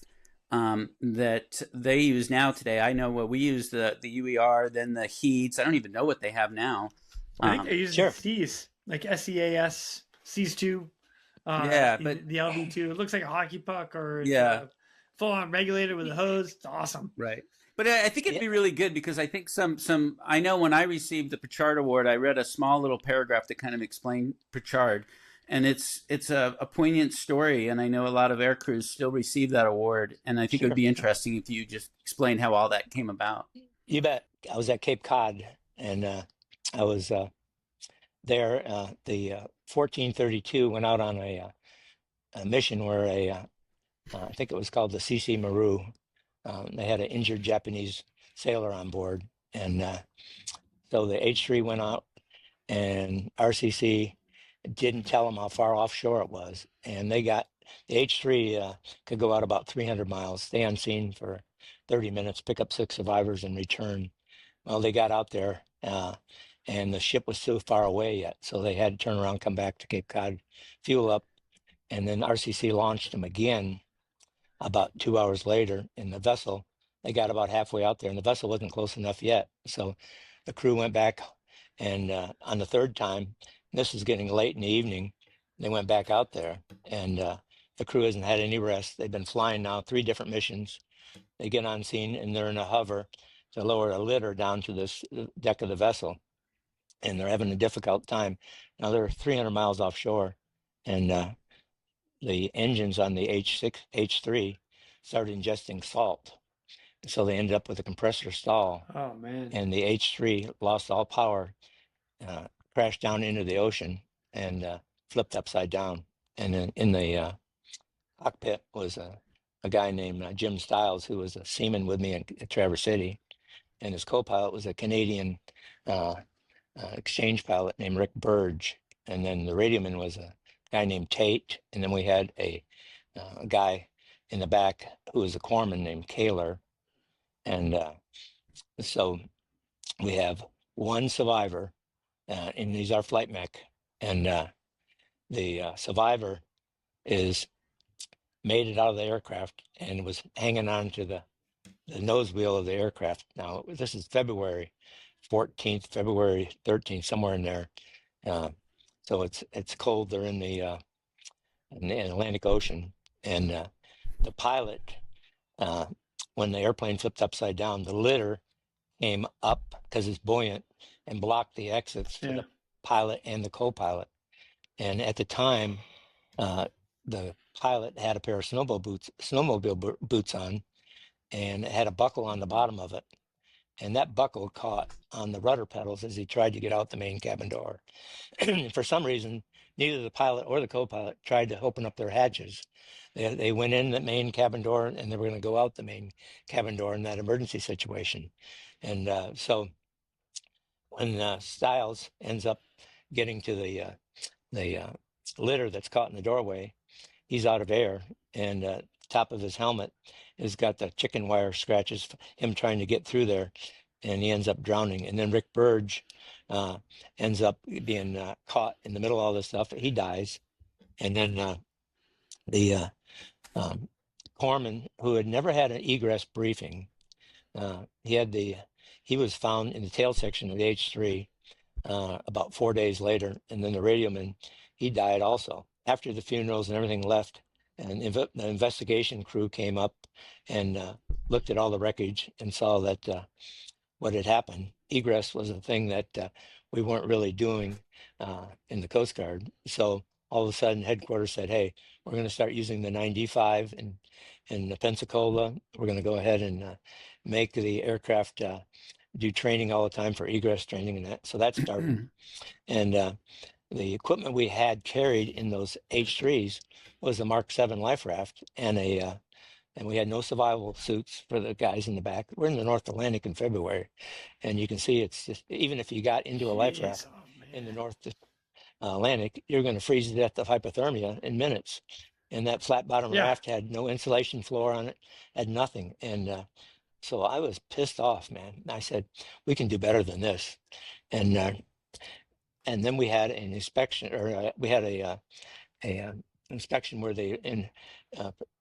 that they use now today. I know what we used, the UER, then the Heats. I don't even know what they have now. I think they use the Cs, like SEAS, Cs 2. Yeah, but the LV2, it looks like a hockey puck, or full on regulated with a hose. It's awesome. Right. But I think it'd be really good, because I think I know when I received the Pritchard Award, I read a small little paragraph that kind of explained Pritchard, and it's a poignant story. And I know a lot of air crews still receive that award. And I think it would be interesting if you just explain how all that came about. You bet. I was at Cape Cod, and I was there. The 1432 went out on a mission where I think it was called the CC Maru. They had an injured Japanese sailor on board. And so the H3 went out, and RCC didn't tell them how far offshore it was. And the H3 could go out about 300 miles, stay on scene for 30 minutes, pick up 6 survivors, and return. Well, they got out there, and the ship was too far away yet. So they had to turn around, come back to Cape Cod, fuel up. And then RCC launched them again about 2 hours later in the vessel. They got about halfway out there, and the vessel wasn't close enough yet. So the crew went back, and on the third time, this was getting late in the evening, they went back out there, and the crew hasn't had any rest. They've been flying now 3 different missions. They get on scene, and they're in a hover to lower a litter down to this deck of the vessel, and they're having a difficult time. Now they're 300 miles offshore, and the engines on the H3 started ingesting salt. So they ended up with a compressor stall, Oh man. and the H3 lost all power, crashed down into the ocean, and flipped upside down. And then in the cockpit was a guy named Jim Stiles, who was a seaman with me at Traverse City, and his co-pilot was a Canadian uh, exchange pilot named Rick Burge, and then the radioman was a guy named Tate, and then we had a guy in the back who was a corpsman named Kaler, and so we have one survivor, and he's our flight mech, and the survivor is made it out of the aircraft and was hanging on to the nose wheel of the aircraft. Now, this is February 14th, February 13th, somewhere in there. So it's cold. They're in the Atlantic Ocean, and the pilot, when the airplane flipped upside down, the litter came up because it's buoyant and blocked the exits for the pilot and the co-pilot. And at the time, the pilot had a pair of snowmobile boots on, and it had a buckle on the bottom of it. And that buckle caught on the rudder pedals as he tried to get out the main cabin door. For some reason, neither the pilot or the co-pilot tried to open up their hatches. They went in the main cabin door, and they were going to go out the main cabin door in that emergency situation. And so when Stiles ends up getting to the litter that's caught in the doorway, he's out of air, and top of his helmet has got the chicken wire scratches, him trying to get through there, and he ends up drowning. And then Rick Burge ends up being caught in the middle of all this stuff. He dies. And then the corpsman, who had never had an egress briefing, he was found in the tail section of the H3 about 4 days later. And then the radioman, he died also. After the funerals and everything left, and the investigation crew came up and looked at all the wreckage and saw that what had happened, egress was a thing that we weren't really doing in the Coast Guard. So all of a sudden, headquarters said, "Hey, we're going to start using the 9D5 in the Pensacola. We're going to go ahead and make the aircraft do training all the time for egress training and that." So that started, and the equipment we had carried in those H3s was a Mark 7 life raft, and we had no survival suits for the guys in the back. We're in the North Atlantic in February, and you can see it's just, even if you got into a life raft in the North Atlantic, you're going to freeze to death of hypothermia in minutes. And that flat bottom raft had no insulation floor on it, had nothing. And so I was pissed off, man. I said, we can do better than this. And then we had an inspection, or we had a inspection where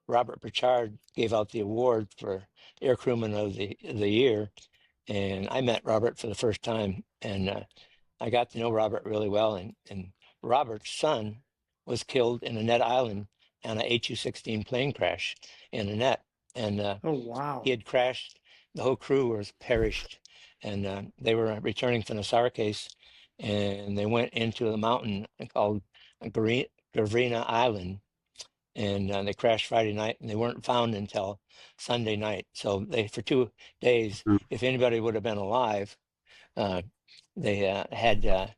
Robert Pritchard gave out the award for Air Crewman of the Year, and I met Robert for the first time, and I got to know Robert really well. And Robert's son was killed in Annette Island on an HU-16 plane crash in Annette, and oh wow, he had crashed. The whole crew was perished, and they were returning from the SAR case. And they went into the mountain called Gavrina Island, and they crashed Friday night, and they weren't found until Sunday night. So for 2 days, if anybody would have been alive, they had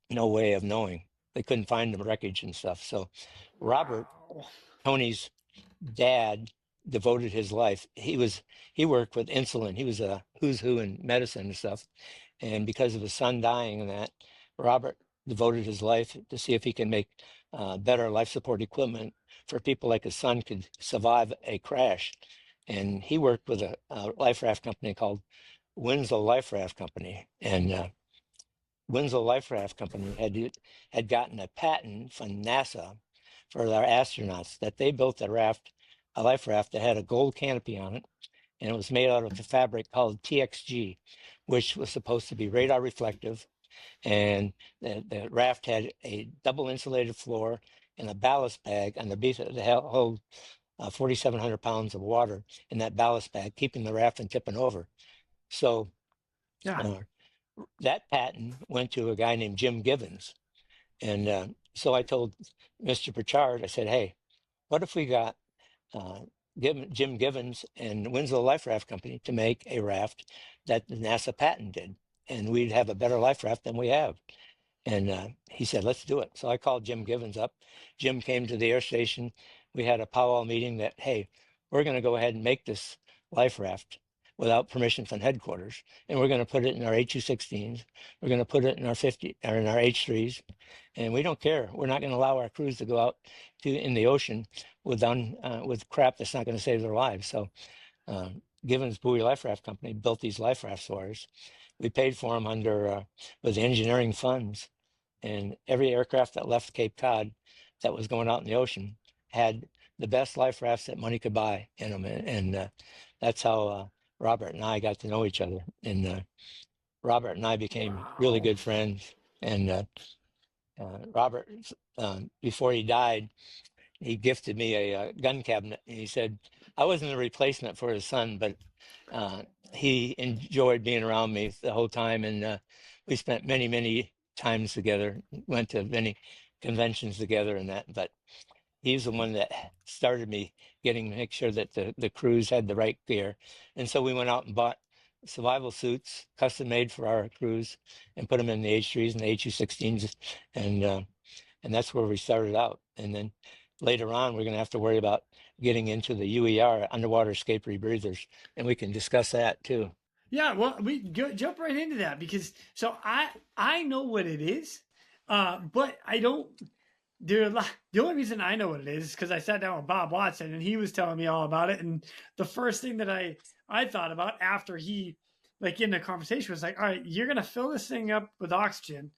no way of knowing. They couldn't find the wreckage and stuff. So Robert, Tony's dad, devoted his life. He worked with insulin. He was a who's who in medicine and stuff. And because of his son dying and that, Robert devoted his life to see if he can make better life support equipment for people like his son could survive a crash. And he worked with a life raft company called Winslow Life Raft Company. And Winslow Life Raft Company had gotten a patent from NASA for their astronauts that they built a life raft that had a gold canopy on it, and it was made out of a fabric called TXG, which was supposed to be radar reflective. And the raft had a double insulated floor and a ballast bag on the beach that held 4,700 pounds of water in that ballast bag, keeping the raft from tipping over. So that patent went to a guy named Jim Givens. And so I told Mr. Pritchard, I said, "Hey, what if we got Jim Givens and Winslow Life Raft Company to make a raft that the NASA patented, and we'd have a better life raft than we have. And he said, let's do it. So I called Jim Givens up. Jim came to the air station. We had a powwow meeting that, hey, we're going to go ahead and make this life raft without permission from headquarters. And we're going to put it in our H216s. We're going to put it in our 50 or in our H3s. And we don't care. We're not going to allow our crews to go out in the ocean with crap that's not going to save their lives. So Givens Buoy Life Raft Company built these life rafts for us. We paid for them with engineering funds. And every aircraft that left Cape Cod that was going out in the ocean had the best life rafts that money could buy in them. And that's how Robert and I got to know each other. And Robert and I became really good friends. And Robert, before he died, he gifted me a gun cabinet. And he said, I wasn't a replacement for his son, but he enjoyed being around me the whole time. And we spent many, many times together, went to many conventions together and that, but he's the one that started me make sure that the crews had the right gear. And so we went out and bought survival suits, custom made for our crews, and put them in the H3s and the H216s. And that's where we started out. And then later on, we're going to have to worry about getting into the UER, underwater escape rebreathers, and we can discuss that too. Yeah, well, we jump right into that because I know what it is, but I don't. The only reason I know what it is because I sat down with Bob Watson and he was telling me all about it. And the first thing that I thought about after he, like in the conversation, was like, all right, you're gonna fill this thing up with oxygen.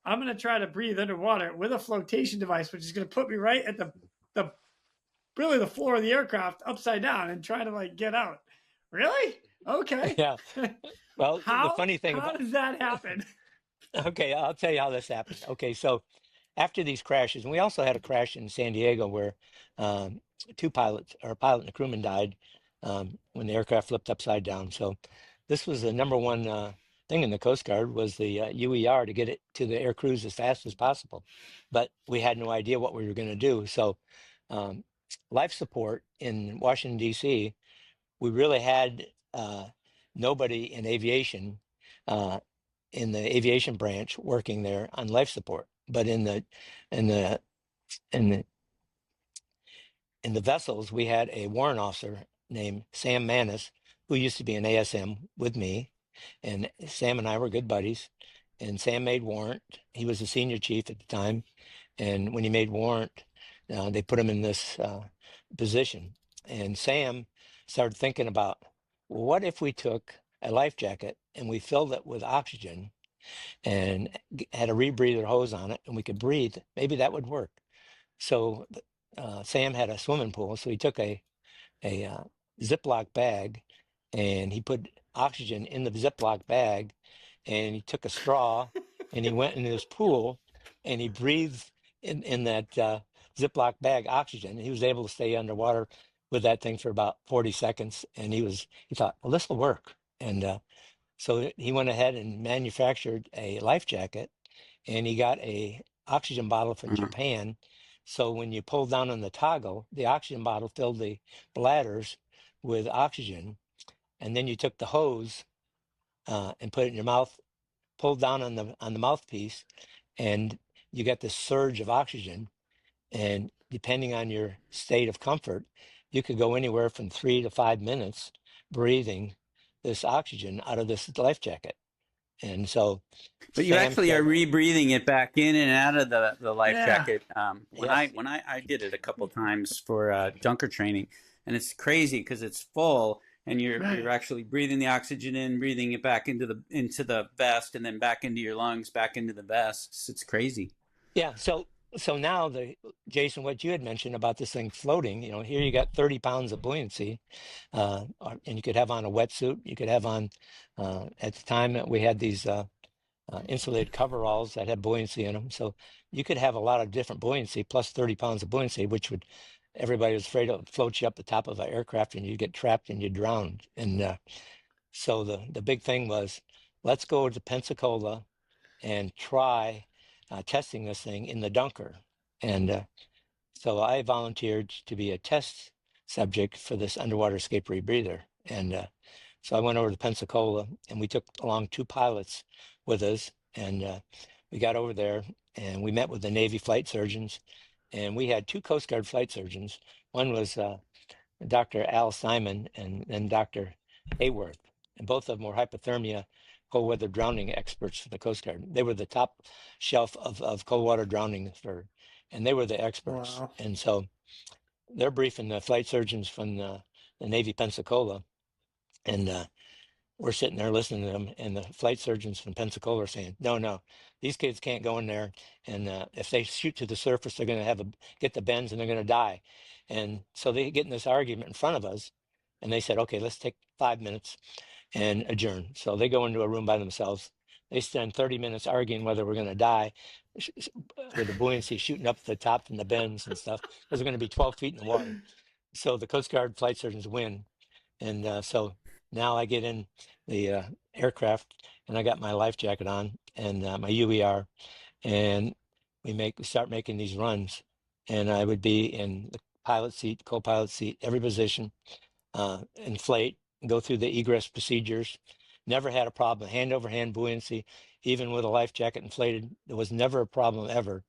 I'm gonna try to breathe underwater with a flotation device, which is gonna put me right at the floor of the aircraft upside down and try to like get out. Really? Okay. Yeah. Well, the funny thing how does that happen? Okay, I'll tell you how this happened. Okay, so after these crashes, and we also had a crash in San Diego where two pilots, or a pilot and a crewman, died when the aircraft flipped upside down. So this was the number one thing in the Coast Guard was the UER to get it to the air crews as fast as possible. But we had no idea what we were going to do. So life support in Washington, D.C., we really had nobody in aviation, in the aviation branch working there on life support. But in the vessels, we had a warrant officer named Sam Manis, who used to be an ASM with me. And Sam and I were good buddies. And Sam made warrant. He was the senior chief at the time. And when he made warrant, they put him in this position. And Sam started thinking about, well, what if we took a life jacket and we filled it with oxygen and had a rebreather hose on it and we could breathe? Maybe that would work. So Sam had a swimming pool. So he took a Ziploc bag and he put oxygen in the Ziploc bag and he took a straw and he went in his pool and he breathed in that Ziploc bag oxygen. And he was able to stay underwater with that thing for about 40 seconds. And he thought, well, this will work. And so he went ahead and manufactured a life jacket and he got a oxygen bottle from Japan. So when you pulled down on the toggle, the oxygen bottle filled the bladders with oxygen. And then you took the hose and put it in your mouth, pulled down on the mouthpiece, and you got this surge of oxygen. And depending on your state of comfort, you could go anywhere from 3 to 5 minutes breathing this oxygen out of this life jacket. And so, but you actually are rebreathing it back in and out of the life jacket. When I did it a couple times for junker training, and it's crazy because it's full, and you're actually breathing the oxygen in, breathing it back into the vest, and then back into your lungs, back into the vest. It's crazy. Yeah. So now, Jason, what you had mentioned about this thing floating, here you got 30 pounds of buoyancy, and you could have on a wetsuit. You could have on, at the time we had these insulated coveralls that had buoyancy in them. So you could have a lot of different buoyancy plus 30 pounds of buoyancy, which everybody was afraid of float you up the top of an aircraft and you'd get trapped and you'd drown. And so the big thing was, let's go to Pensacola and try testing this thing in the Dunker. And so I volunteered to be a test subject for this underwater escape rebreather. And so I went over to Pensacola, and we took along 2 pilots with us, and we got over there, and we met with the Navy flight surgeons, and we had 2 Coast Guard flight surgeons. One was Dr. Al Simon and then Dr. Hayworth, and both of them were hypothermia, cold weather drowning experts for the Coast Guard. They were the top shelf of cold water drowning and they were the experts. Wow. And so they're briefing the flight surgeons from the Navy Pensacola, and we're sitting there listening to them, and the flight surgeons from Pensacola are saying, no, these kids can't go in there, and if they shoot to the surface, they're going to get the bends and they're going to die. And so they get in this argument in front of us, and they said, okay, let's take 5 minutes and adjourn. So they go into a room by themselves. They spend 30 minutes arguing whether we're going to die with the buoyancy shooting up the top and the bends and stuff, because they're going to be 12 feet in the water. So the Coast Guard flight surgeons win. And so now I get in the aircraft, and I got my life jacket on and my UER, and we start making these runs. And I would be in the pilot seat, co-pilot seat, every position, inflate, go through the egress procedures. Never had a problem, hand over hand buoyancy, even with a life jacket inflated. There was never a problem ever.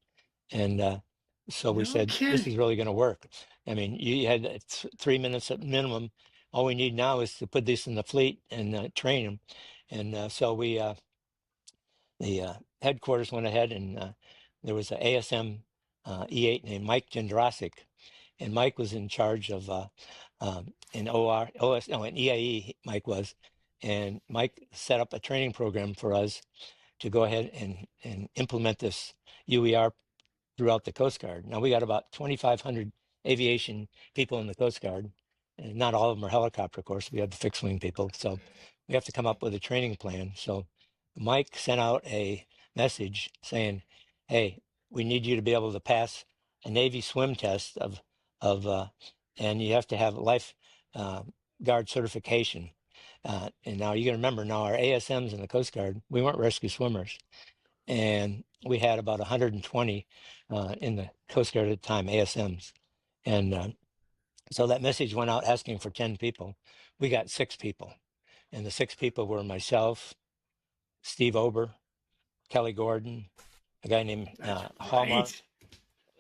And so we said, this is really going to work. I mean, you had 3 minutes at minimum. All we need now is to put this in the fleet and train them. And so the headquarters went ahead, and there was an ASM E8 named Mike Jendrasic, and Mike was in charge of in EIE. Mike was, and Mike set up a training program for us to go ahead and implement this UER throughout the Coast Guard. Now we got about 2,500 aviation people in the Coast Guard, and not all of them are helicopter, of course. We have the fixed wing people, so we have to come up with a training plan. So Mike sent out a message saying, "Hey, we need you to be able to pass a Navy swim test and you have to have life guard certification." And now you got to remember, now our ASMs in the Coast Guard, we weren't rescue swimmers, and we had about 120 in the Coast Guard at the time, ASMs, and so that message went out asking for 10 people. We got 6 people, and the 6 people were myself, Steve Ober, Kelly Gordon, a guy named Hallmark,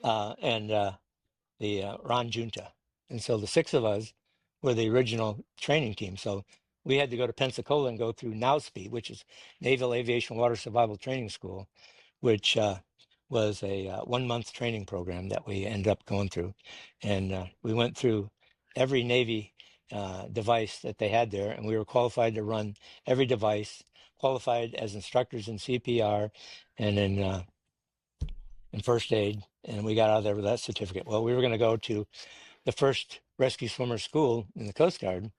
and the Ron Junta. And so the 6 of us were the original training team. So we had to go to Pensacola and go through NAUSP, which is Naval Aviation Water Survival Training School, which was a 1-month training program that we ended up going through. And we went through every Navy device that they had there, and we were qualified to run every device, qualified as instructors in CPR and in first aid, and we got out of there with that certificate. Well, we were going to go to the first rescue swimmer school in the Coast Guard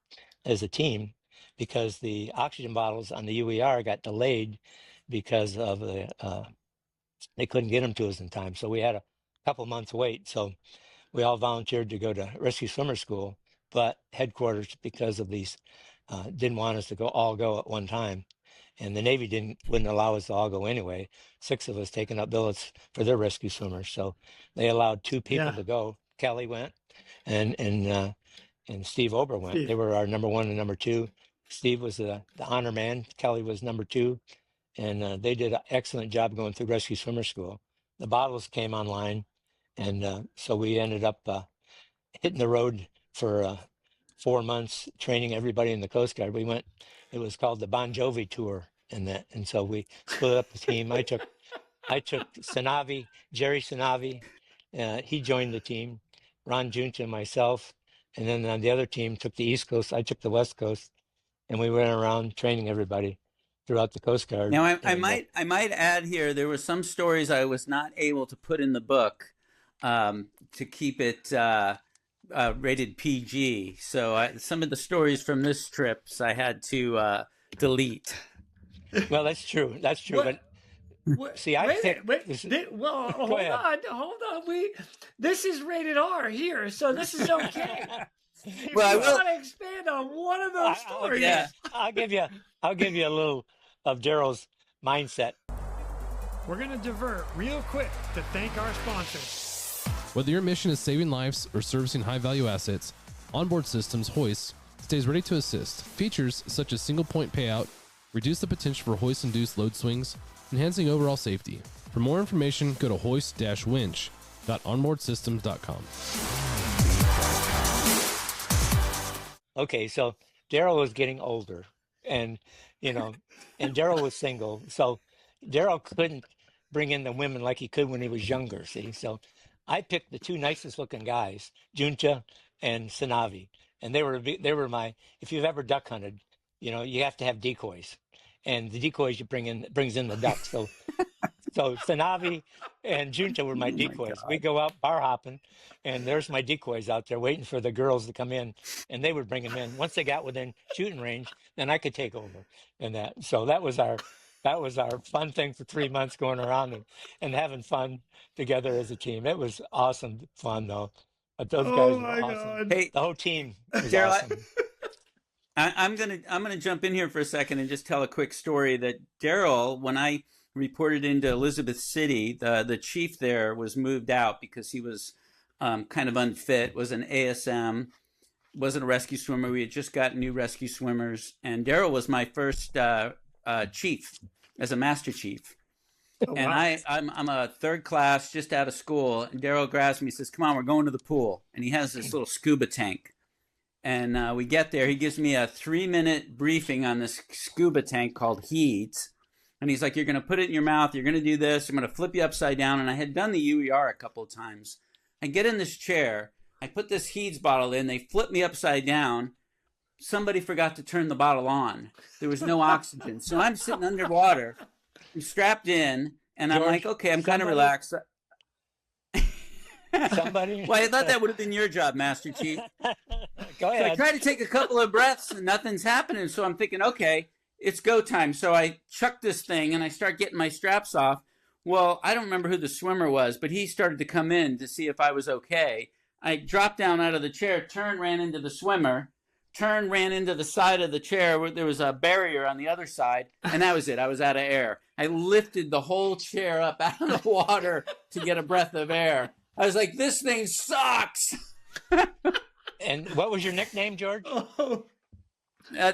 as a team, because the oxygen bottles on the UER got delayed because of they couldn't get them to us in time. So we had a couple months wait. So we all volunteered to go to rescue swimmer school, but headquarters, because of these, didn't want us to all go at one time. And the Navy wouldn't allow us to all go anyway. 6 of us taking up billets for their rescue swimmers. So they allowed 2 people to go. Kelly went, and Steve Ober went. Steve. They were our number 1 and number 2. Steve was the honor man. Kelly was number 2. And they did an excellent job going through rescue swimmer school. The bottles came online. And so we ended up hitting the road for 4 months, training everybody in the Coast Guard. It was called the Bon Jovi Tour, and so we split up the team. I took Sanavi, Jerry Sanavi. He joined the team. Ron Junta and myself, and then the other team took the East Coast. I took the West Coast, and we went around training everybody throughout the Coast Guard. Now, I might add here, there were some stories I was not able to put in the book to keep it rated PG. So some of the stories from this trips I had to delete. Well, that's true. That's true. But see, hold on. This is rated R here, so this is okay. If well, you want to expand on one of those stories, I'll give you a little of Darrell's mindset. We're going to divert real quick to thank our sponsors. Whether your mission is saving lives or servicing high-value assets, Onboard Systems hoists stays ready to assist. Features such as single point payout reduce the potential for hoist-induced load swings, enhancing overall safety. For more information, go to hoist-winch.onboardsystems.com. Okay, so Darell was getting older, and and Darell was single, so Darell couldn't bring in the women like he could when he was younger. See, so I picked the two nicest looking guys, Junta and Sanavi, and they were my. If you've ever duck hunted, you have to have decoys, and the decoys you brings in the ducks. So Sanavi and Junta were my decoys. We go out bar hopping, and there's my decoys out there waiting for the girls to come in, and they would bring them in. Once they got within shooting range, then I could take over. And so that was our fun thing for 3 months, going around and having fun together as a team. It was awesome fun though. But those guys were awesome. Hey, the whole team was Darell, awesome. I'm gonna jump in here for a second and just tell a quick story that Darell, when I reported into Elizabeth City, the chief there was moved out because he was kind of unfit, was an ASM, wasn't a rescue swimmer. We had just got new rescue swimmers, and Darell was my first chief as a master chief. Oh, and wow. I'm a third class, just out of school, and Darell grabs me, says, "Come on, we're going to the pool." And he has this little scuba tank. And we get there. He gives me a 3-minute briefing on this scuba tank called HEADS. And he's like, "You're going to put it in your mouth. You're going to do this. I'm going to flip you upside down." And I had done the UER a couple of times. I get in this chair. I put this HEADS bottle in. They flip me upside down. Somebody forgot to turn the bottle on. There was no oxygen. So I'm sitting underwater. I'm strapped in. And I'm like, okay, I'm kind of relaxed. Somebody? Well, I thought that would have been your job, Master Chief. Go So I ahead. try to take a couple of breaths and nothing's happening. So I'm thinking, okay, it's go time. So I chuck this thing and I start getting my straps off. Well, I don't remember who the swimmer was, but he started to come in to see if I was okay. I dropped down out of the chair, ran into the swimmer, ran into the side of the chair where there was a barrier on the other side, and that was it. I was out of air. I lifted the whole chair up out of the water to get a breath of air. I was like, this thing sucks. And what was your nickname, George?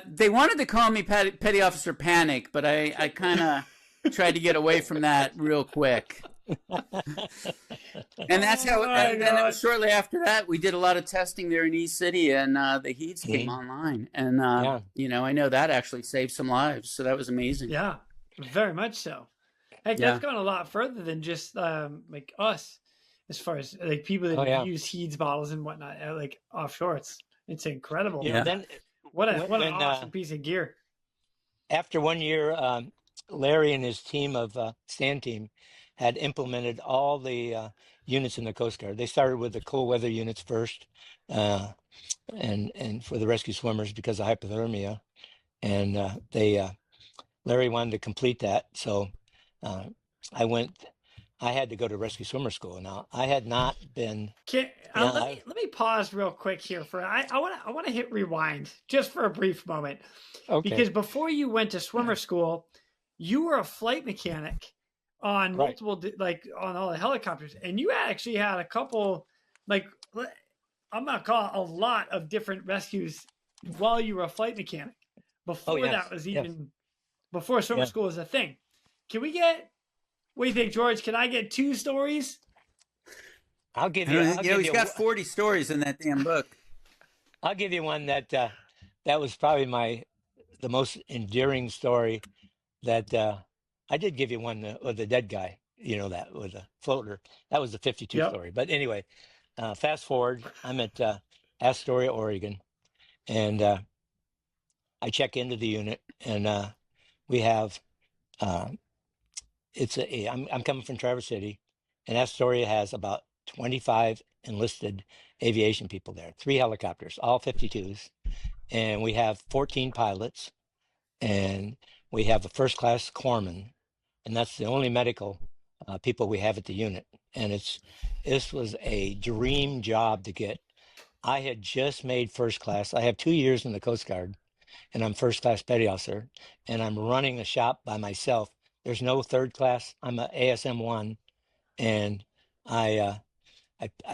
They wanted to call me Petty Officer Panic, but I kind of tried to get away from that real quick. And that's how. And then it was shortly after that we did a lot of testing there in East City, and the HEADS came online, and I know that actually saved some lives, so that was amazing. Yeah, very much so. Heck, that's gone a lot further than just like us, as far as like people that use HEADS bottles and whatnot, like offshore. It's incredible. Then what an awesome piece of gear. After 1 year, Larry and his team of stand team had implemented all the units in the Coast Guard. They started with the cold weather units first, and for the rescue swimmers because of hypothermia, and Larry wanted to complete that, so I had to go to rescue swimmer school. Now I had not been. Let me pause real quick here I want to hit rewind just for a brief moment, because before you went to swimmer school, you were a flight mechanic on multiple, like on all the helicopters, and you actually had a couple, like I'm gonna call it a lot of different rescues while you were a flight mechanic. Before that was even before swimmer school was a thing. Can we get? What do you think, George? Can I get 2 stories? I'll give you. He's got 40 stories in that damn book. I'll give you one that was probably the most endearing story. That I did give you one with the dead guy. That with a floater. That was the 52 story. But anyway, fast forward. I'm at Astoria, Oregon, and I check into the unit, and we have. I'm coming from Traverse City, and Astoria has about 25 enlisted aviation people there, 3 helicopters, all 52s, and we have 14 pilots, and we have a first class corpsman, and that's the only medical people we have at the unit. And this was a dream job to get. I had just made first class. I have 2 years in the Coast Guard, and I'm first class petty officer, and I'm running a shop by myself. There's no third class. I'm an ASM 1, and I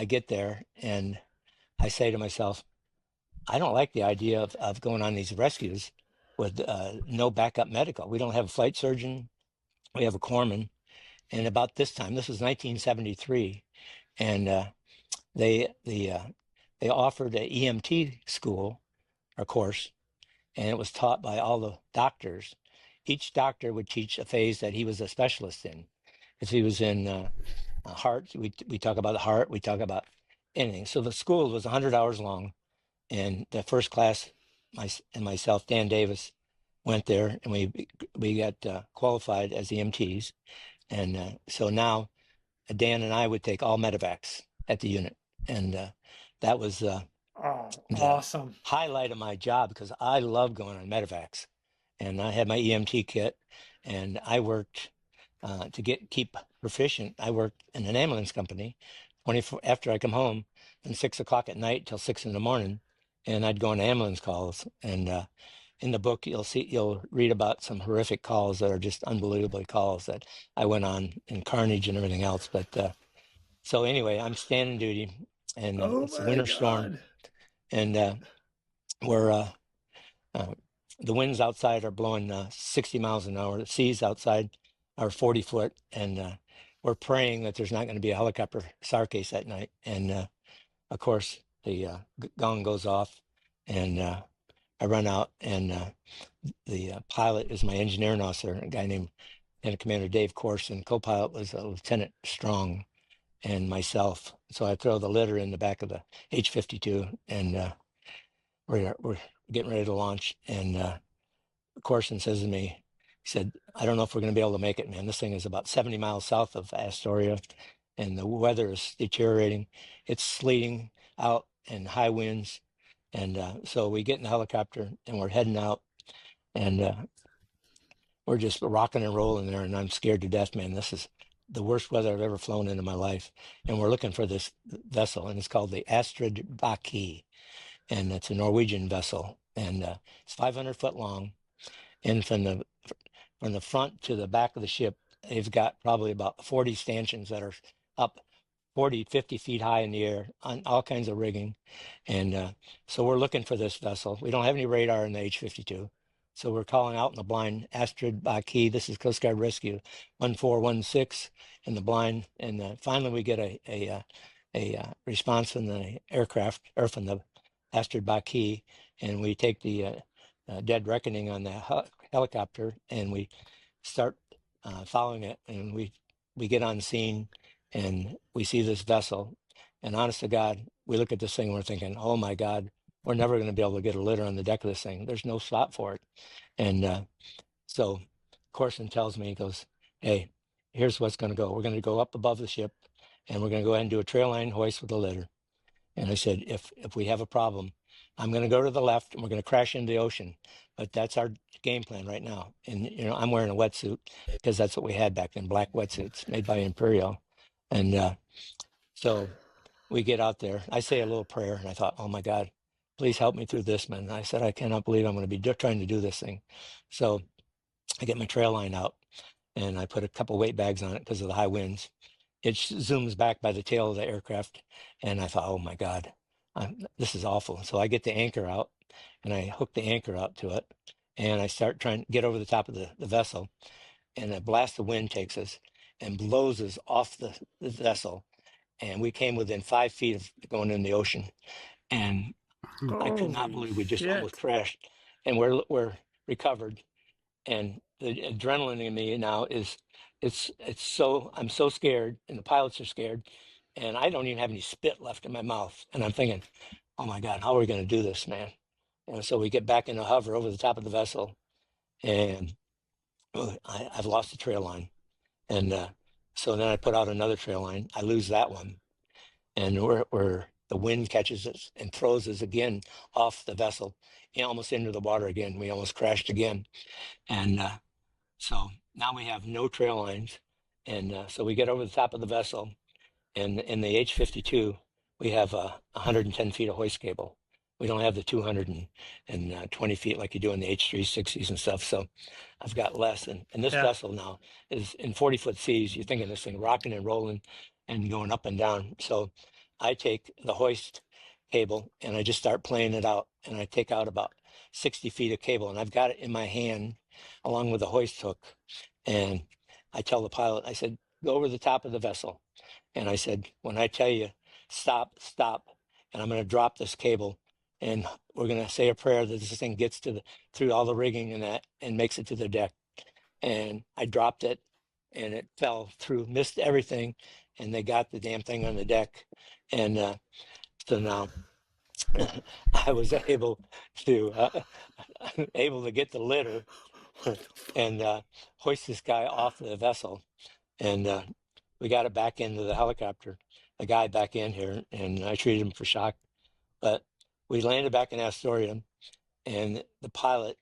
get there and I say to myself, I don't like the idea of going on these rescues with no backup medical. We don't have a flight surgeon. We have a corpsman. And about this time, this was 1973, and they offered a EMT school or course, and it was taught by all the doctors. Each doctor would teach a phase that he was a specialist in. If he was in heart, we talk about the heart, we talk about anything. So the school was 100 hours long, and the first class, myself, Dan Davis, went there, and we got qualified as EMTs, and so now Dan and I would take all medevacs at the unit, and that was the awesome highlight of my job because I love going on medevacs, and I had my EMT kit, and I worked to keep proficient. I worked in an ambulance company 24 after I come home from 6 o'clock at night till 6 in the morning, and I'd go on ambulance calls. And in the book, you'll read about some horrific calls that are just unbelievable calls that I went on in carnage and everything else. But so anyway, I'm standing duty, and it's a winter storm, and we're the winds outside are blowing 60 miles an hour. The seas outside are 40 foot, and we're praying that there's not going to be a helicopter SAR case that night. And of course, the gong goes off, and I run out, and the pilot is my engineering officer, a guy named Lieutenant Commander Dave Corson. Co-pilot was Lieutenant Strong, and myself. So I throw the litter in the back of the H-52, and we're getting ready to launch. And Corson says to me, he said, "I don't know if we're going to be able to make it, man. This thing is about 70 miles south of Astoria, and the weather is deteriorating. It's sleeting out and high winds." And so we get in the helicopter, and we're heading out, and we're just rocking and rolling there, and I'm scared to death, man. This is the worst weather I've ever flown in my life. And we're looking for this vessel, and it's called the Astrid Baki, and it's a Norwegian vessel, and it's 500 foot long. And from the front to the back of the ship, they've got probably about 40 stanchions that are up 40, 50 feet high in the air on all kinds of rigging. And so we're looking for this vessel. We don't have any radar in the H-52. So we're calling out in the blind, Astrid Baki. This is Coast Guard Rescue 1416 in the blind. And finally we get a response from the aircraft, or from the Astrid Baki, and we take the dead reckoning on the helicopter, and we start following it, and we get on scene, and we see this vessel, and honest to God, we look at this thing and we're thinking, oh my God, we're never going to be able to get a litter on the deck of this thing. There's no spot for it. And so Corson tells me, he goes, "Hey, here's what's going to go. We're going to go up above the ship, and we're going to go ahead and do a trail line hoist with the litter." And I said, if we have a problem, I'm going to go to the left, and we're going to crash into the ocean. But that's our game plan right now. And, I'm wearing a wetsuit because that's what we had back then, black wetsuits made by Imperial. And so we get out there. I say a little prayer, and I thought, oh, my God, please help me through this, man. And I said, I cannot believe I'm going to be trying to do this thing. So I get my trail line out, and I put a couple weight bags on it because of the high winds. It zooms back by the tail of the aircraft, and I thought, oh my God, this is awful. So I get the anchor out, and I hook the anchor out to it, and I start trying to get over the top of the vessel, and a blast of wind takes us and blows us off the vessel, and we came within 5 feet of going in the ocean, and I could not believe we just almost crashed, and we're recovered, and the adrenaline in me now is. I'm so scared, and the pilots are scared, and I don't even have any spit left in my mouth. And I'm thinking, oh my God, how are we going to do this, man? And so we get back in the hover over the top of the vessel, and I've lost the trail line. And so then I put out another trail line. I lose that one, and we're the wind catches us and throws us again off the vessel, almost into the water again. We almost crashed again, and so now we have no trail lines, and so we get over the top of the vessel, and in the H-52, we have 110 feet of hoist cable. We don't have the 220 feet like you do in the H-360s and stuff, so I've got less. And this vessel now is in 40-foot seas. You're thinking this thing rocking and rolling and going up and down. So I take the hoist cable, and I just start playing it out, and I take out about 60 feet of cable, and I've got it in my hand along with the hoist hook. And I tell the pilot, I said, go over the top of the vessel. And I said, when I tell you, stop, stop, and I'm going to drop this cable, and we're going to say a prayer that this thing gets through all the rigging and that, and makes it to the deck. And I dropped it, and it fell through, missed everything, and they got the damn thing on the deck. And so now I was able to get the litter and hoist this guy off the vessel, and we got it back into the helicopter, the guy back in here, and I treated him for shock. But we landed back in Astoria, and the pilot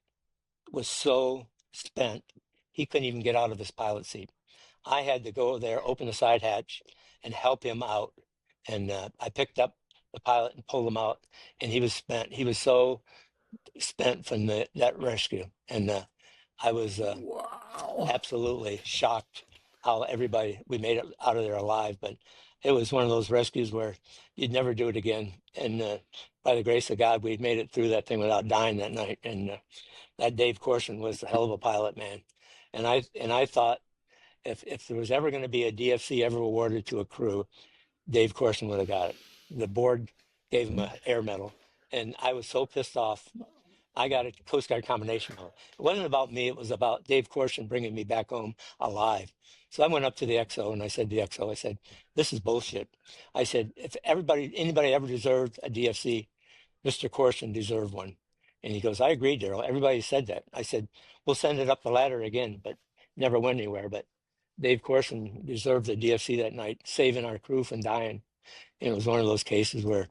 was so spent he couldn't even get out of his pilot seat. I had to go there, open the side hatch, and help him out. And I picked up the pilot and pulled him out, and he was spent. He was so spent from that rescue, and I was Wow. absolutely shocked how we made it out of there alive. But it was one of those rescues where you'd never do it again. And by the grace of God, we made it through that thing without dying that night. And that Dave Corson was a hell of a pilot, man. And I thought if there was ever going to be a DFC ever awarded to a crew, Dave Corson would have got it. The board gave him an air medal, and I was so pissed off. I got a Coast Guard combination medal. It wasn't about me. It was about Dave Corson bringing me back home alive. So I went up to the XO and I said to the XO, I said, this is bullshit. I said, if anybody ever deserved a DFC, Mr. Corson deserved one. And he goes, I agree, Darell. Everybody said that. I said, we'll send it up the ladder again, but never went anywhere. But Dave Corson deserved the DFC that night, saving our crew from dying. And it was one of those cases where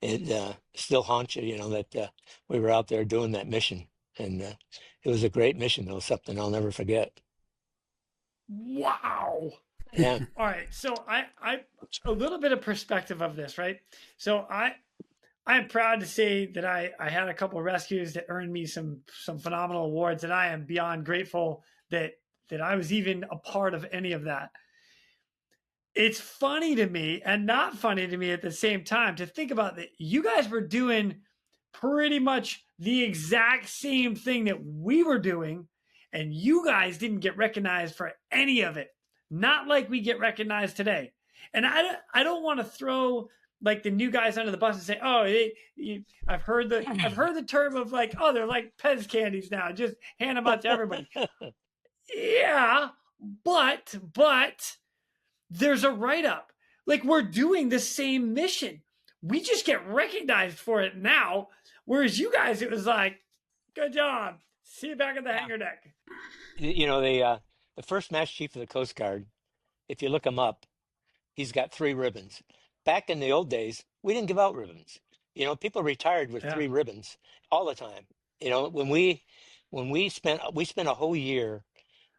it still haunts you, that we were out there doing that mission. And it was a great mission, though, something I'll never forget. Wow. Yeah. All right. So I a little bit of perspective of this, right? So I'm proud to say that I had a couple of rescues that earned me some phenomenal awards, and I am beyond grateful that I was even a part of any of that. It's funny to me and not funny to me at the same time to think about that you guys were doing pretty much the exact same thing that we were doing, and you guys didn't get recognized for any of it. Not like we get recognized today. And I don't want to throw like the new guys under the bus and say, oh, I've heard the term of like, oh, they're like Pez candies now. Just hand them out to everybody. Yeah, but there's a write-up. Like, we're doing the same mission. We just get recognized for it now. Whereas you guys, it was like, good job. See you back at the hangar deck. The first Master Chief of the Coast Guard, if you look him up, he's got 3 ribbons. Back in the old days, we didn't give out ribbons. People retired with 3 ribbons all the time. When we spent a whole year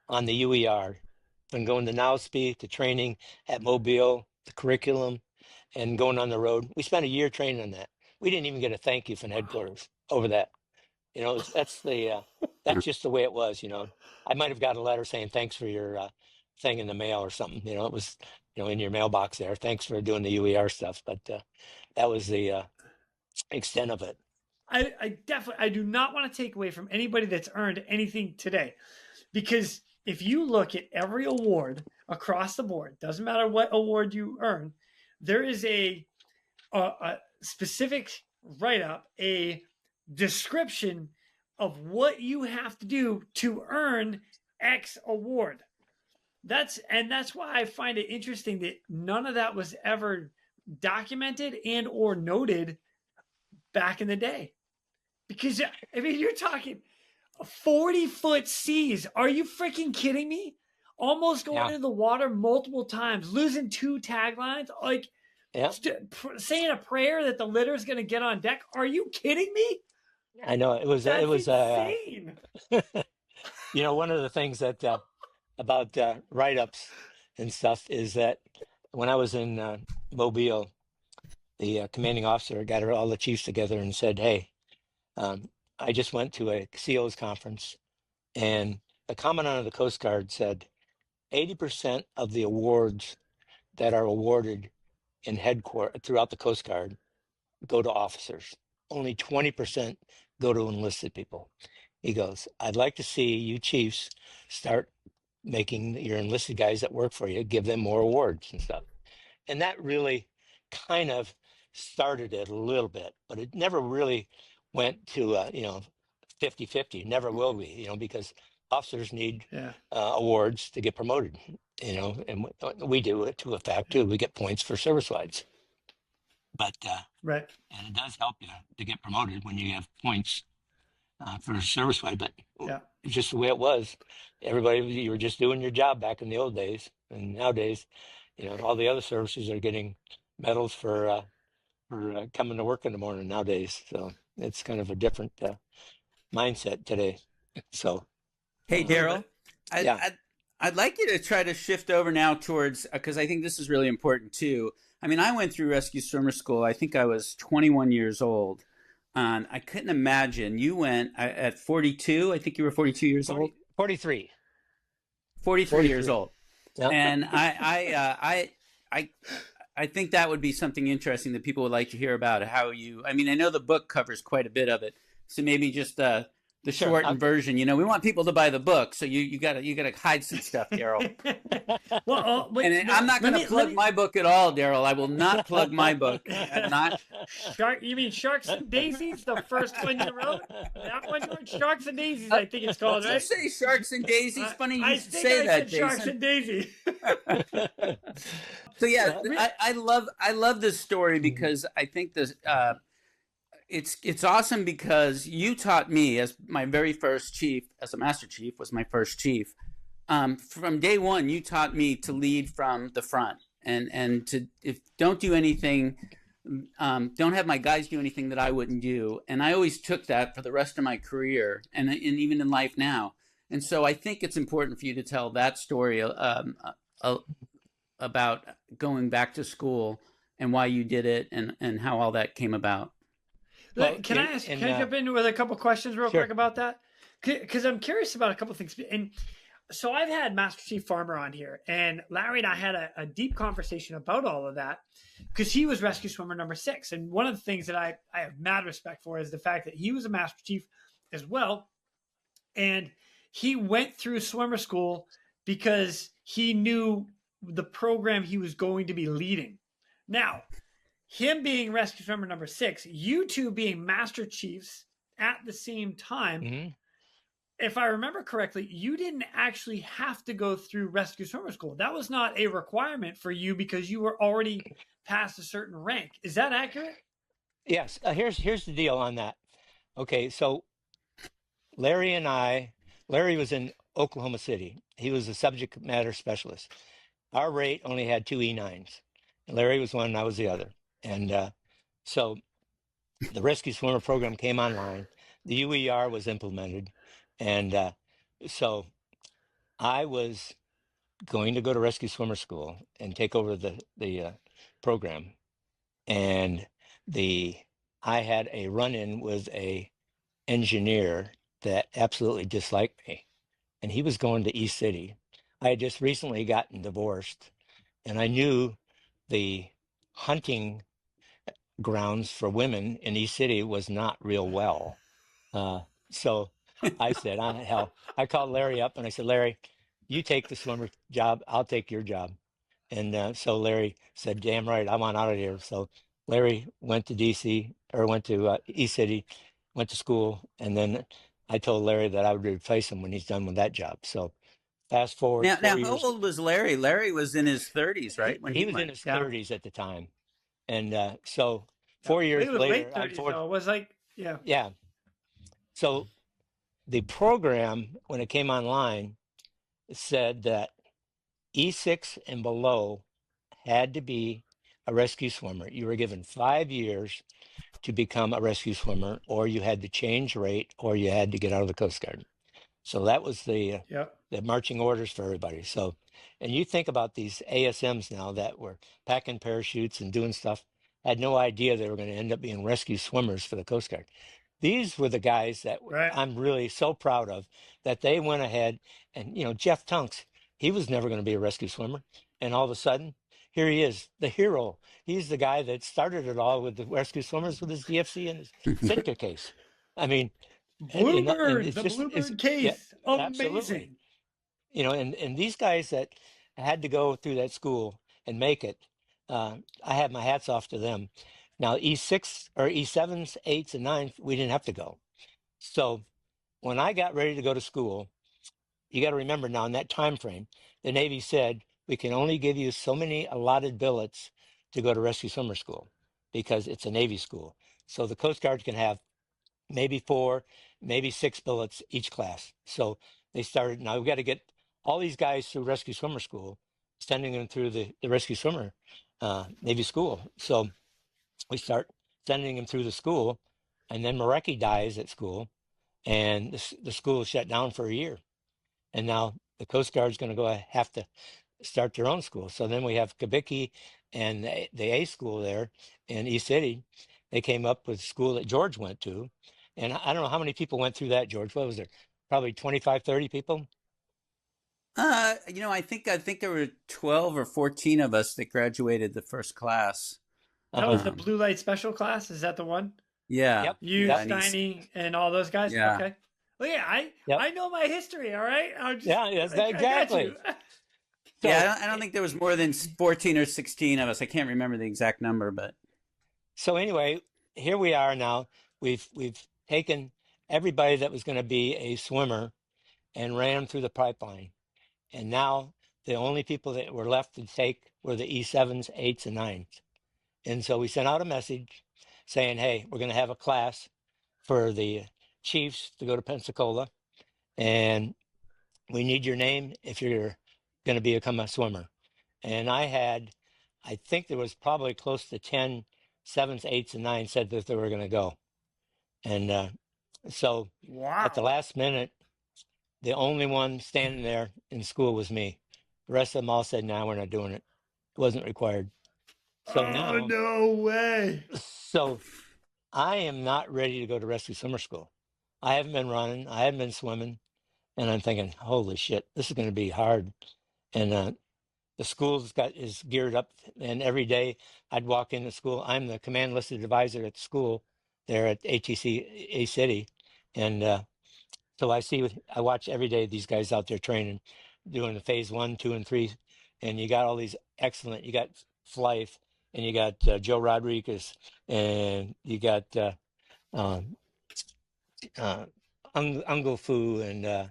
on the UER, from going to NAUSP to training at Mobile, the curriculum, and going on the road. We spent a year training on that. We didn't even get a thank you from headquarters over that. That's just the way it was. I might have got a letter saying thanks for your thing in the mail or something. It was in your mailbox there. Thanks for doing the UER stuff. But that was the extent of it. I do not want to take away from anybody that's earned anything today, because if you look at every award across the board, doesn't matter what award you earn, there is a specific write-up, a description of what you have to do to earn X award. That's why I find it interesting that none of that was ever documented and or noted back in the day. Because, you're talking 40-foot seas. Are you freaking kidding me? Almost going into the water multiple times, losing 2 taglines, like saying a prayer that the litter is going to get on deck. Are you kidding me? I know it was insane. One of the things that about write-ups and stuff is that when I was in Mobile, the commanding officer got all the chiefs together and said, hey, I just went to a CO's conference, and the commandant of the Coast Guard said 80% of the awards that are awarded in headquarters throughout the Coast Guard go to officers. Only 20% go to enlisted people. He goes, I'd like to see you chiefs start making your enlisted guys that work for you, give them more awards and stuff. And that really kind of started it a little bit, but it never really went to, 50-50. Never will be, because officers need awards to get promoted, and we do it to a fact too. We get points for service wives. But Right. and it does help you to get promoted when you have points for service wide. But it's just the way it was. Everybody, you were just doing your job back in the old days, and nowadays, all the other services are getting medals for coming to work in the morning nowadays. So it's kind of a different mindset today. So, Hey, Darell, I'd like you to try to shift over now towards, because I think this is really important too. I mean, I went through rescue swimmer school. I think I was 21 years old. I couldn't imagine. You went at 42. I think you were 42 years old. 43. 43 years old. Yep. And I think that would be something interesting that people would like to hear about. How you, I mean, I know the book covers quite a bit of it. So maybe just the shortened version. We want people to buy the book, so you gotta hide some stuff, Darell. I'm not gonna plug my book at all, Darell. I will not plug my book. I'm not. You mean Sharks and Daisies, the first one you wrote? That one, George? Sharks and Daisies, I think it's called, right? Did you say Sharks and Daisies? Funny you say I that, said Jason. Sharks and Daisies. So I love this story because I think this. It's awesome because you taught me as my very first chief, as a master chief, was my first chief. From day one, you taught me to lead from the front and to don't do anything, don't have my guys do anything that I wouldn't do. And I always took that for the rest of my career and even in life now. And so I think it's important for you to tell that story about going back to school and why you did it and how all that came about. Well, can I jump in with a couple questions real quick about that? Because I'm curious about a couple things. And so I've had Master Chief Farmer on here, and Larry and I had a deep conversation about all of that because he was rescue swimmer number 6. And one of the things that I have mad respect for is the fact that he was a Master Chief as well. And he went through swimmer school because he knew the program he was going to be leading. Now, him being rescue swimmer number 6, you two being Master Chiefs at the same time, if I remember correctly, you didn't actually have to go through rescue swimmer school. That was not a requirement for you because you were already past a certain rank. Is that accurate? Yes. Here's the deal on that. Okay, so Larry was in Oklahoma City. He was a subject matter specialist. Our rate only had 2 E9s. Larry was one and I was the other. And so the rescue swimmer program came online. The UER was implemented. And so I was going to go to rescue swimmer school and take over the program. And I had a run-in with a engineer that absolutely disliked me. And he was going to East City. I had just recently gotten divorced. And I knew the hunting grounds for women in East City was not real well. So I said, I called Larry up and I said, Larry, you take the swimmer job, I'll take your job. And so Larry said, damn right, I want out of here. So Larry went to went to East City, went to school. And then I told Larry that I would replace him when he's done with that job. So fast forward. Now how old was Larry? Larry was in his 30s, right? When he was in his 30s at the time. And so 4 years later, late 30s, though, it was like, yeah. So the program, when it came online, said that E6 and below had to be a rescue swimmer. You were given 5 years to become a rescue swimmer, or you had to change rate, or you had to get out of the Coast Guard. So that was the marching orders for everybody. So, and you think about these ASMs now that were packing parachutes and doing stuff, had no idea they were going to end up being rescue swimmers for the Coast Guard. These were the guys that I'm really so proud of, that they went ahead and, Jeff Tunks, he was never going to be a rescue swimmer. And all of a sudden, here he is, the hero. He's the guy that started it all with the rescue swimmers with his DFC and his Sitka case. I mean, and Bluebird, it's the just, Bluebird yeah, case. absolutely. Amazing. And these guys that had to go through that school and make it, I have my hats off to them. Now, E6 or E7s, 8s, and 9s, we didn't have to go. So when I got ready to go to school, you got to remember now in that time frame, the Navy said we can only give you so many allotted billets to go to rescue swimmer school because it's a Navy school. So the Coast Guard can have maybe 4, maybe 6 billets each class. So they started, now we've got to get all these guys through rescue swimmer school, sending them through the rescue swimmer Navy school. So we start sending them through the school, and then Marecki dies at school, and the school is shut down for a year. And now the Coast Guard's going to have to start their own school. So then we have Kabiki and the A school there in East City. They came up with school that George went to. And I don't know how many people went through that, George. What was there? Probably 25, 30 people? I think there were 12 or 14 of us that graduated the first class. That was the blue light special class. Is that the one? Yeah. Yep. You, Yep. Steiny, and all those guys? Yeah. Okay. Well, yeah, I know my history, all right? Exactly. So, Yeah, I don't think there was more than 14 or 16 of us. I can't remember the exact number, but So anyway, here we are now. We've taken everybody that was going to be a swimmer and ran them through the pipeline. And now the only people that were left to take were the E7s, 8s, and 9s. And so we sent out a message saying, hey, we're going to have a class for the chiefs to go to Pensacola. And we need your name if you're going to become a swimmer. And I think there was probably close to 10 7s, 8s, and 9s said that they were going to go. And so wow. at the last minute, the only one standing there in school was me. The rest of them all said, no, we're not doing it. It wasn't required. So now, no way. So I am not ready to go to rescue swimmer school. I haven't been running. I haven't been swimming. And I'm thinking, holy shit, this is going to be hard. And the school is geared up. And every day I'd walk into school. I'm the command listed advisor at the school there at ATC A City. And so I watch every day these guys out there training, doing the phase 1, 2, and 3. And you got all these excellent, you got Flythe, and you got Joe Rodriguez, and you got Ungle Fu, and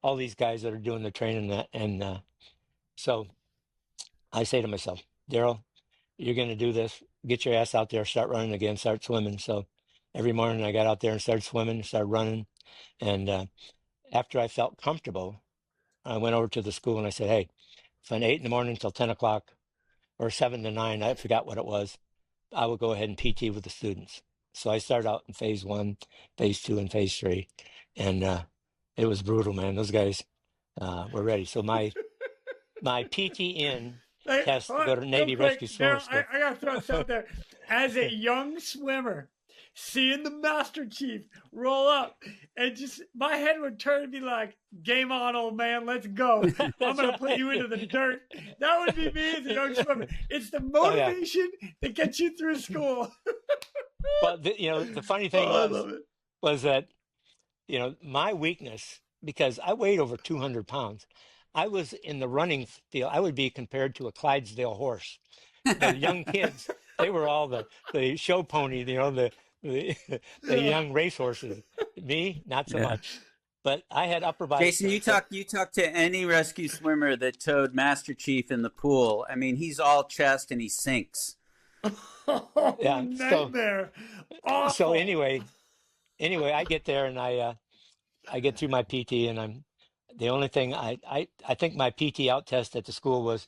all these guys that are doing the training. And so I say to myself, Darell, you're going to do this. Get your ass out there, start running again, start swimming. So every morning I got out there and started swimming, started running. And after I felt comfortable, I went over to the school and I said, hey, from 8 in the morning till 10 o'clock or 7 to 9, I forgot what it was, I will go ahead and PT with the students. So I started out in phase 1, phase 2, and phase 3. And it was brutal, man. Those guys were ready. So my PT in test to go to Navy Rescue Swimmer School. I got to throw this out there. As a young swimmer, seeing the Master Chief roll up, and just my head would turn and be like, game on, old man, let's go. I'm going to put you into the dirt. That would be me as a young swimmer. It's the motivation that gets you through school. But, the funny thing was that, my weakness, because I weighed over 200 pounds, I was in the running field. I would be compared to a Clydesdale horse. The young kids, they were all the show pony, the young racehorses. Me, not so much. But I had upper body. Jason, you talk to any rescue swimmer that towed Master Chief in the pool. I mean, he's all chest and he sinks. Yeah, nightmare. So anyway, I get there and I get through my PT, and the only thing I think my PT out test at the school was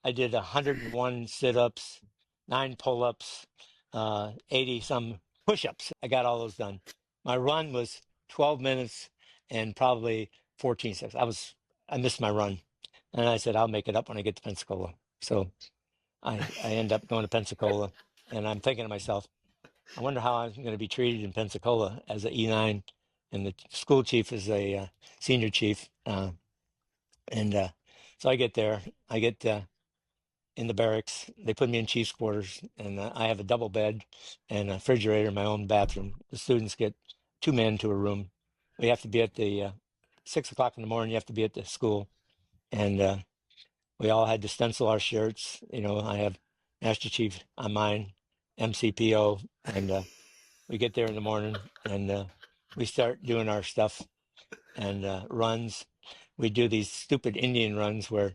I did 101 sit-ups, 9 pull-ups, 80 some push-ups. I got all those done. My run was 12 minutes and probably 14 seconds. I missed my run, and I said I'll make it up when I get to Pensacola. So I end up going to Pensacola, and I'm thinking to myself, I wonder how I'm going to be treated in Pensacola as an E9, and the school chief is a senior chief. So I get there. in the barracks. They put me in chief's quarters, and I have a double bed and a refrigerator in my own bathroom. The students get 2 men to a room. We have to be at the 6 o'clock in the morning. You have to be at the school, and we all had to stencil our shirts. I have Master Chief on mine, MCPO, and we get there in the morning and we start doing our stuff and runs. We do these stupid Indian runs where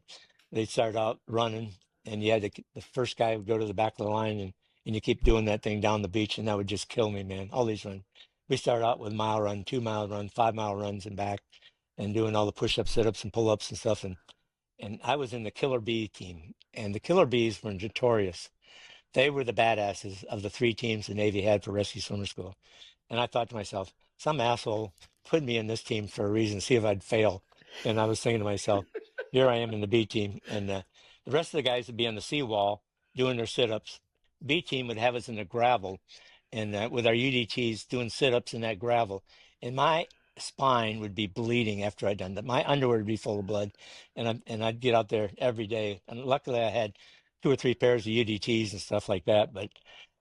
they start out running, and you had the first guy would go to the back of the line, and you keep doing that thing down the beach, and that would just kill me, man. All these runs. We start out with mile run, 2 mile run, 5 mile runs and back, and doing all the push-ups, sit-ups, and pull-ups and stuff. And I was in the Killer Bee team, and the Killer Bees were notorious. They were the badasses of the 3 teams the Navy had for rescue swimmer school. And I thought to myself, some asshole put me in this team for a reason, see if I'd fail. And I was thinking to myself, here I am in the B team. And the rest of the guys would be on the seawall doing their sit-ups. B team would have us in the gravel and with our UDTs doing sit-ups in that gravel. And my spine would be bleeding after I'd done that. My underwear would be full of blood. And I'd get out there every day. And luckily I had 2 or 3 pairs of UDTs and stuff like that. But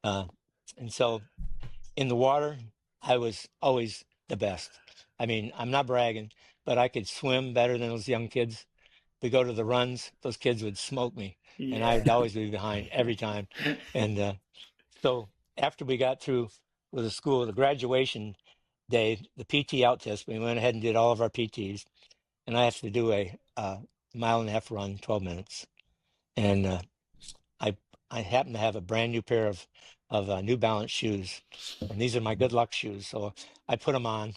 and so in the water, I was always the best. I mean, I'm not bragging, but I could swim better than those young kids. We go to the runs, those kids would smoke me, and I'd always be behind every time. And so after we got through with the school, the graduation day, the PT out test, we went ahead and did all of our PTs, and I have to do a 1.5 mile run, 12 minutes. And I happen to have a brand new pair of New Balance shoes, and these are my good luck shoes. So I put them on,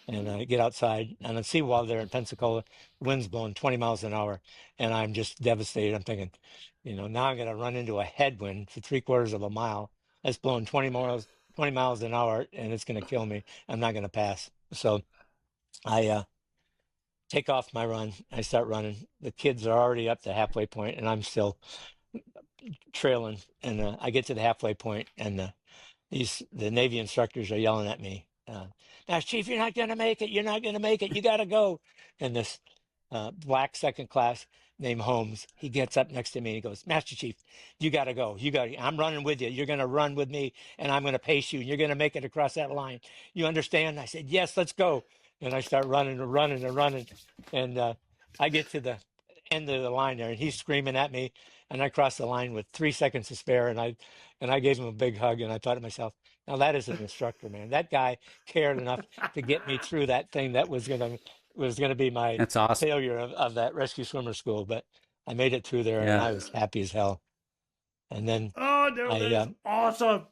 and I get outside, and I see while they're in Pensacola, the wind's blowing 20 miles an hour, and I'm just devastated. I'm thinking, now I'm going to run into a headwind for 3/4 of a mile. That's blowing 20 miles an hour, and it's going to kill me. I'm not going to pass. So I take off my run. I start running. The kids are already up to halfway point, and I'm still trailing. And I get to the halfway point, and the Navy instructors are yelling at me. Master Chief, you're not going to make it. You're not going to make it. You got to go. And this black second class named Holmes, he gets up next to me and he goes, Master Chief, you got to go. I'm running with you. You're going to run with me, and I'm going to pace you. And you're going to make it across that line. You understand? I said, yes, let's go. And I start running and running and running. And I get to the end of the line there, and he's screaming at me. And I crossed the line with 3 seconds to spare. And I gave him a big hug. And I thought to myself, now that is an instructor, man. That guy cared enough to get me through that thing that was gonna be my That's awesome. failure of that rescue swimmer school. But I made it through there, and I was happy as hell. And then that's awesome.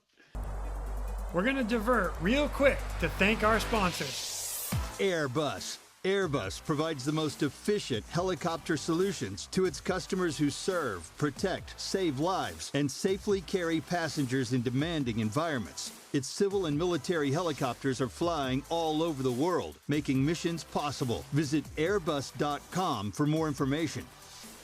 We're gonna divert real quick to thank our sponsors. Airbus. Airbus provides the most efficient helicopter solutions to its customers who serve, protect, save lives, and safely carry passengers in demanding environments. Its civil and military helicopters are flying all over the world, making missions possible. Visit airbus.com for more information.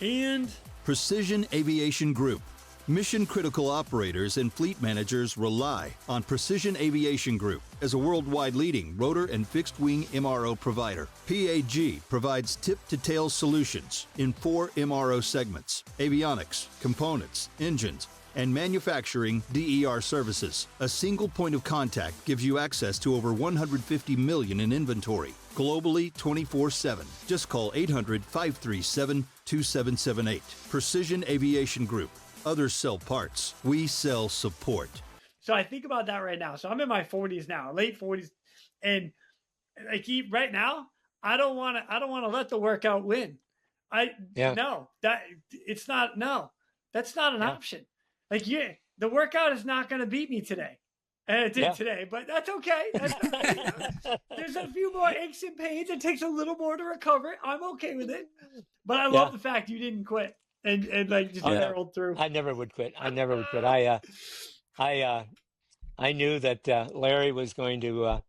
And Precision Aviation Group. Mission-critical operators and fleet managers rely on Precision Aviation Group as a worldwide leading rotor and fixed-wing MRO provider. PAG provides tip-to-tail solutions in 4 MRO segments: avionics, components, engines, and manufacturing DER services. A single point of contact gives you access to over 150 million in inventory, globally 24/7. Just call 800-537-2778. Precision Aviation Group. Others sell parts. We sell support. so I think about that right now. So I'm in my 40s now, late 40s, and right now, I don't want to let the workout win. No, that's not an option. The workout is not going to beat me today. And it did today, but that's okay. There's a few more aches and pains. It takes a little more to recover. I'm okay with it. But I love the fact you didn't quit and just barreled through. I never would quit. I knew that Larry was going to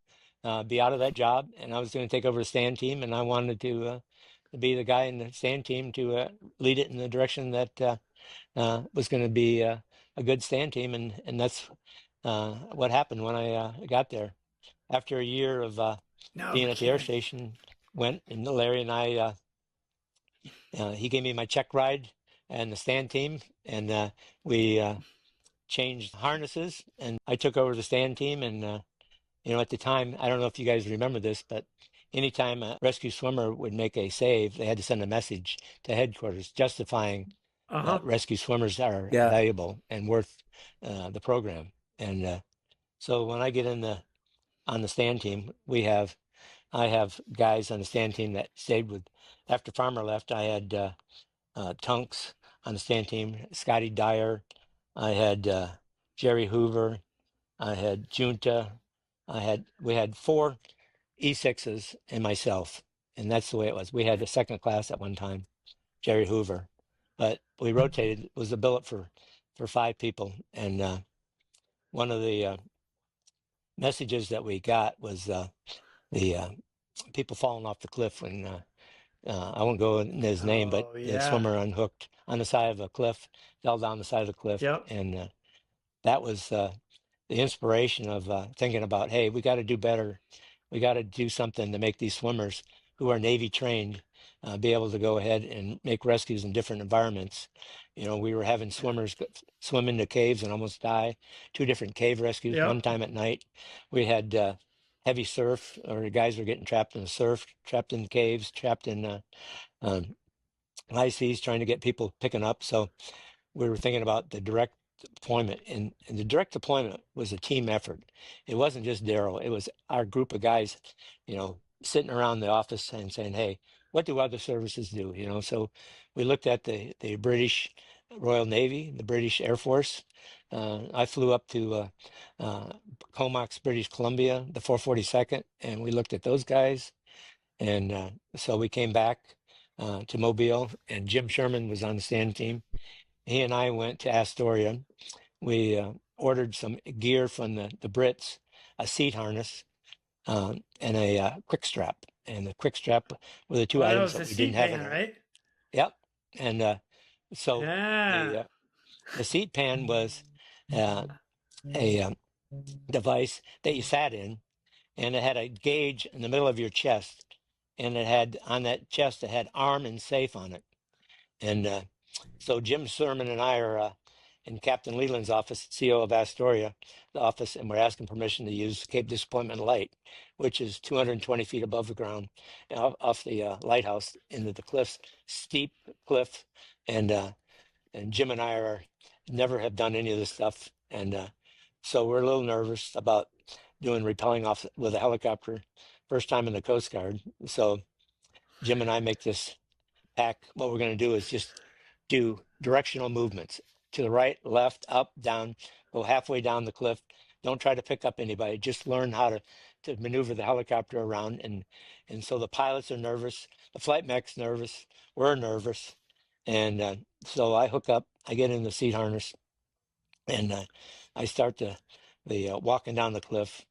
be out of that job, and I was going to take over the stand team, and I wanted to be the guy in the stand team to lead it in the direction that was going to be a good stand team, and that's what happened when I got there. After a year of being at the air station, and Larry and I, he gave me my check ride and the stand team, and we changed harnesses, and I took over the stand team. And at the time, I don't know if you guys remember this, but anytime a rescue swimmer would make a save, they had to send a message to headquarters justifying that rescue swimmers are valuable and worth the program. And so when I get on the stand team, I have guys on the stand team that stayed with. After Farmer left, I had Tunks on the stand team, Scotty Dyer, I had Jerry Hoover, I had Junta, we had 4 E6s and myself, and that's the way it was. We had a second class at one time, Jerry Hoover, but we rotated. It was a billet for 5 people, and one of the messages that we got was the people falling off the cliff when I won't go into his name, but the swimmer unhooked on the side of a cliff, fell down the side of the cliff, and that was the inspiration of thinking about, hey, we got to do better. We got to do something to make these swimmers who are Navy trained be able to go ahead and make rescues in different environments. We were having swimmers swim into caves and almost die. 2 different cave rescues. One time at night, we had heavy surf, or the guys were getting trapped in the surf, trapped in caves, trapped in high seas, trying to get people picking up. So we were thinking about the direct deployment, and the direct deployment was a team effort. It wasn't just Darell. It was our group of guys, sitting around the office and saying, hey, what do other services do? So we looked at the British Royal Navy, the British Air Force. I flew up to Comox, British Columbia, the 442nd, and we looked at those guys. And so we came back to Mobile, and Jim Sherman was on the stand team. He and I went to Astoria. We ordered some gear from the Brits, a seat harness, and a quick strap. And the quick strap were the 2 items that we didn't have in our... Right? Yep. And so the seat pan was a device that you sat in, and it had a gauge in the middle of your chest, and it had on that chest, it had arm and safe on it. And so Jim Sherman and I are in Captain Leland's office, CEO of Astoria, the office, and we're asking permission to use Cape Disappointment Light, which is 220 feet above the ground, off the lighthouse into the cliffs, steep cliff. And Jim and I never have done any of this stuff. And so we're a little nervous about doing rappelling off with a helicopter, first time in the Coast Guard. So Jim and I make this pack. What we're going to do is just do directional movements to the right, left, up, down, go halfway down the cliff. Don't try to pick up anybody. Just learn how to maneuver the helicopter around. And so the pilots are nervous. The flight mech's nervous. We're nervous. And so I hook up. I get in the seat harness, and I start the walking down the cliff,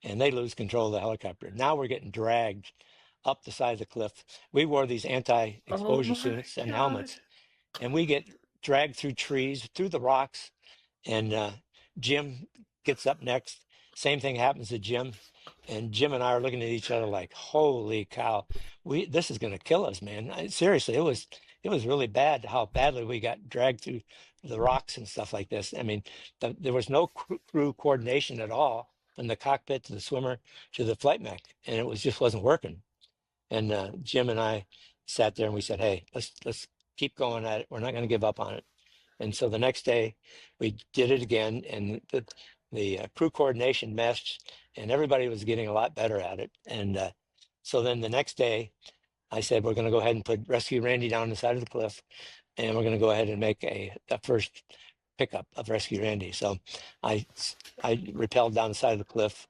and they lose control of the helicopter. Now we're getting dragged up the side of the cliff. We wore these anti-exposure suits and helmets, and we get dragged through trees, through the rocks, and Jim gets up next. Same thing happens to Jim, and Jim and I are looking at each other like, holy cow, this is going to kill us, man. Seriously, it was really bad how badly we got dragged through the rocks and stuff like this. I mean, there was no crew coordination at all, from the cockpit to the swimmer to the flight mech, and it just wasn't working. And Jim and I sat there and we said, hey, let's keep going at it. We're not going to give up on it. And so the next day we did it again, and the crew coordination meshed, and everybody was getting a lot better at it. And so then the next day I said, we're going to go ahead and put Rescue Randy down the side of the cliff, and we're going to go ahead and make a first pickup of Rescue Randy. So I rappelled down the side of the cliff,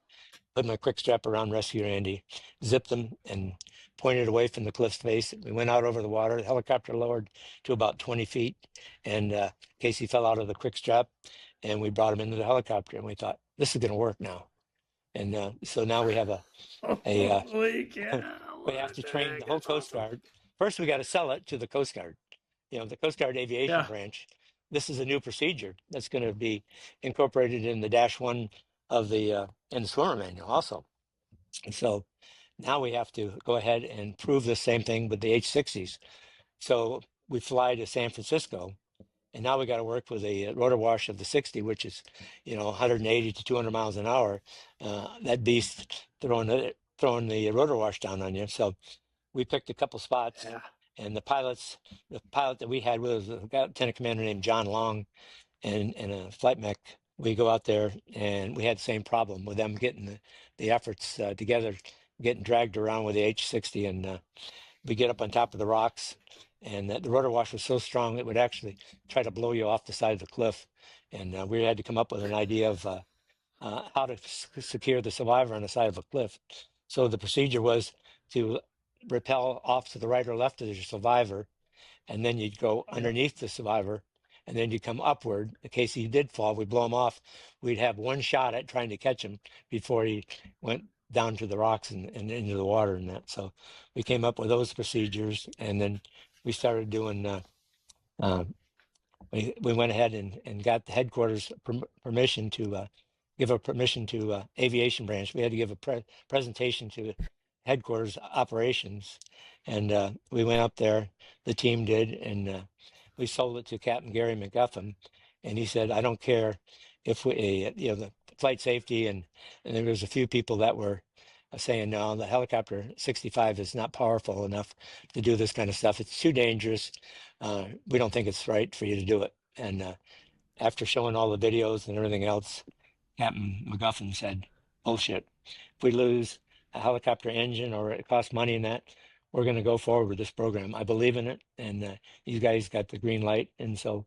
put my quick strap around Rescue Randy, zipped him, and pointed away from the cliff's face. We went out over the water. The helicopter lowered to about 20 feet, and Casey fell out of the quick strap, and we brought him into the helicopter, and we thought, this is going to work now. And so now we have we have to train the whole Coast Guard. First, we got to sell it to the Coast Guard, the Coast Guard Aviation branch. This is a new procedure that's going to be incorporated in the -1 of the in the swimmer manual also. And so now we have to go ahead and prove the same thing with the H-60s. So we fly to San Francisco, and now we got to work with a rotor wash of the 60, which is, 180 to 200 miles an hour. That beast throwing the rotor wash down on you. So we picked a couple spots, and the pilot that we had with us was a lieutenant commander named John Long, and a flight mech. We go out there, and we had the same problem with them getting the efforts together, getting dragged around with the H-60, and we get up on top of the rocks, and the rotor wash was so strong it would actually try to blow you off the side of the cliff. And we had to come up with an idea of how to secure the survivor on the side of a cliff. So the procedure was to rappel off to the right or left of the survivor, and then you'd go underneath the survivor, and then you come upward. In case he did fall, we'd blow him off. We'd have one shot at trying to catch him before he went down to the rocks and into the water and that. So we came up with those procedures, and then we started doing, we went ahead and got the headquarters permission to give a permission to aviation branch. We had to give a presentation to headquarters operations, and we went up there, the team did, and we sold it to Captain Gary McGuffin, and he said, I don't care if we, the flight safety, and there was a few people that were saying, no, the helicopter 65 is not powerful enough to do this kind of stuff. It's too dangerous. We don't think it's right for you to do it. And after showing all the videos and everything else, Captain McGuffin said, bullshit. If we lose a helicopter engine or it costs money in that, we're going to go forward with this program. I believe in it, and these guys got the green light. And so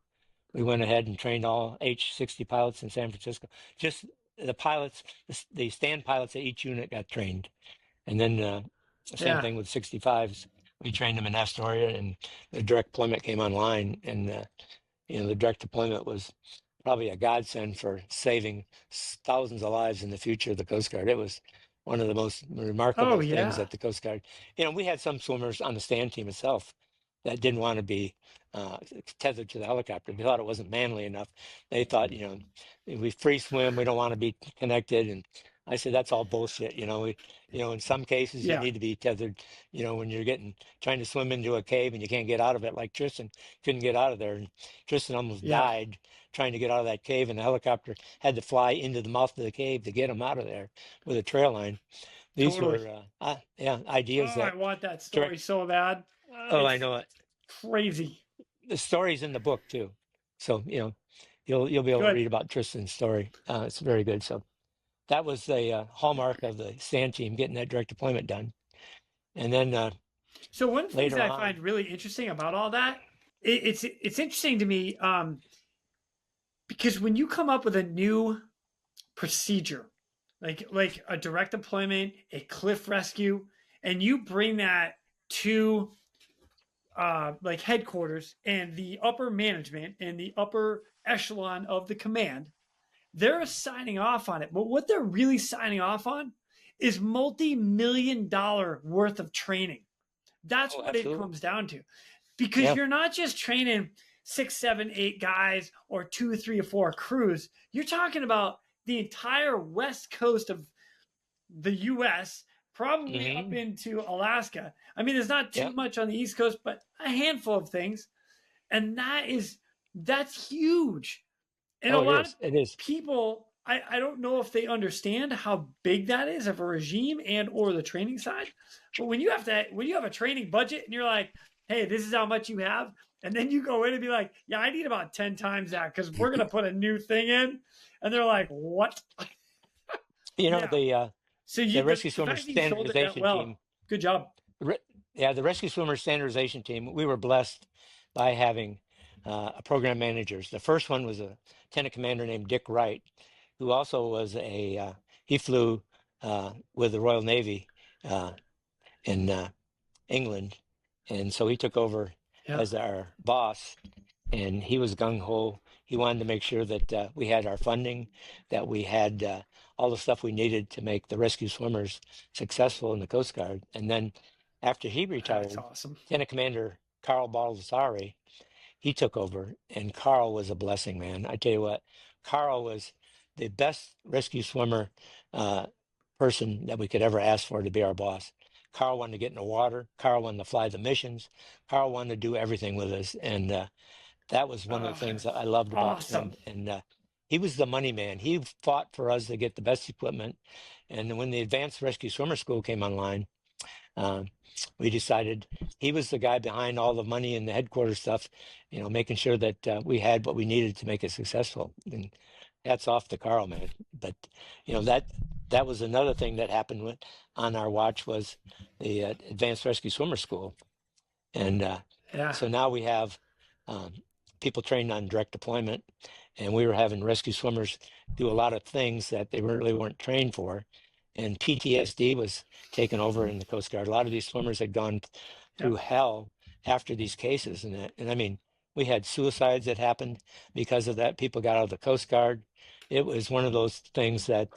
we went ahead and trained all H-60 pilots in San Francisco. Just the pilots, the stand pilots at each unit got trained. And then the same thing with 65s. We trained them in Astoria, and the direct deployment came online. And, the direct deployment was probably a godsend for saving thousands of lives in the future of the Coast Guard. It was one of the most remarkable things that the Coast Guard, we had some swimmers on the stand team itself that didn't want to be tethered to the helicopter. They thought it wasn't manly enough. They thought, we free swim, we don't want to be connected. And I said, that's all bullshit. In some cases you need to be tethered, when you're trying to swim into a cave and you can't get out of it, like Tristan couldn't get out of there. And Tristan almost died trying to get out of that cave, and the helicopter had to fly into the mouth of the cave to get him out of there with a trail line. These were, ideas that. I want that story so bad. Oh, I know it. Crazy. The story's in the book too. So, you'll be able to read about Tristan's story. It's very good. So that was the hallmark of the stand team, getting that direct deployment done. And then so one thing that I find really interesting about all that, it's interesting to me, because when you come up with a new procedure, like a direct deployment, a cliff rescue, and you bring that to like headquarters and the upper management and the upper echelon of the command, they're signing off on it. But what they're really signing off on is multi-million-dollar worth of training. That's what it comes down to. Because you're not just training 6, 7, 8 guys or 2, 3, or 4 crews. You're talking about the entire west coast of the U.S., probably up into Alaska. I mean, there's not too much on the East Coast, but a handful of things. And that's huge. And a lot of people, I don't know if they understand how big that is of a regime and or the training side. But when you have a training budget and you're like, hey, this is how much you have, and then you go in and be like, yeah, I need about 10 times that because we're going to put a new thing in. And they're like, what? The Rescue Swimmer Standardization Team. Good job. The Rescue Swimmer Standardization Team, we were blessed by having program managers. The first one was a lieutenant commander named Dick Wright, who also was he flew with the Royal Navy in England. And so he took over as our boss, and he was gung-ho. He wanted to make sure that we had our funding, that we had all the stuff we needed to make the rescue swimmers successful in the Coast Guard. And then after he retired, Lieutenant Commander Carl Baldassari, he took over, and Carl was a blessing, man. I tell you what, Carl was the best rescue swimmer person that we could ever ask for to be our boss. Carl wanted to get in the water. Carl wanted to fly the missions. Carl wanted to do everything with us. And that was one of the things that I loved about Awesome. him. And he was the money man. He fought for us to get the best equipment. And when the Advanced Rescue Swimmer School came online, we decided he was the guy behind all the money and the headquarters stuff, making sure that we had what we needed to make it successful. And hats off to Carl, man. But that was another thing that happened on our watch was the Advanced Rescue Swimmer School. And so now we have people trained on direct deployment, and we were having rescue swimmers do a lot of things that they really weren't trained for. And PTSD was taken over in the Coast Guard. A lot of these swimmers had gone through hell after these cases. And I mean, we had suicides that happened because of that. People got out of the Coast Guard. It was one of those things that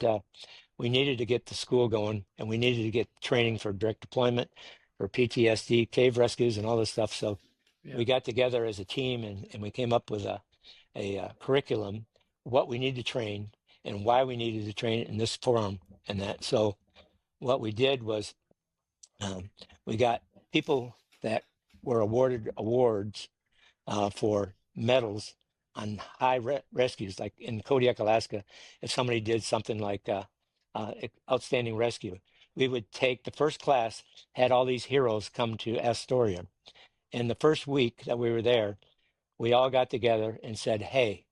we needed to get the school going, and we needed to get training for direct deployment, for PTSD, cave rescues, and all this stuff. So we got together as a team, and we came up with a curriculum, what we need to train and why we needed to train in this forum and that. So what we did was we got people that were awarded awards for medals on high rescues, like in Kodiak, Alaska. If somebody did something like outstanding rescue, we would take the first class, had all these heroes come to Astoria. And the first week that we were there, we all got together and said, hey,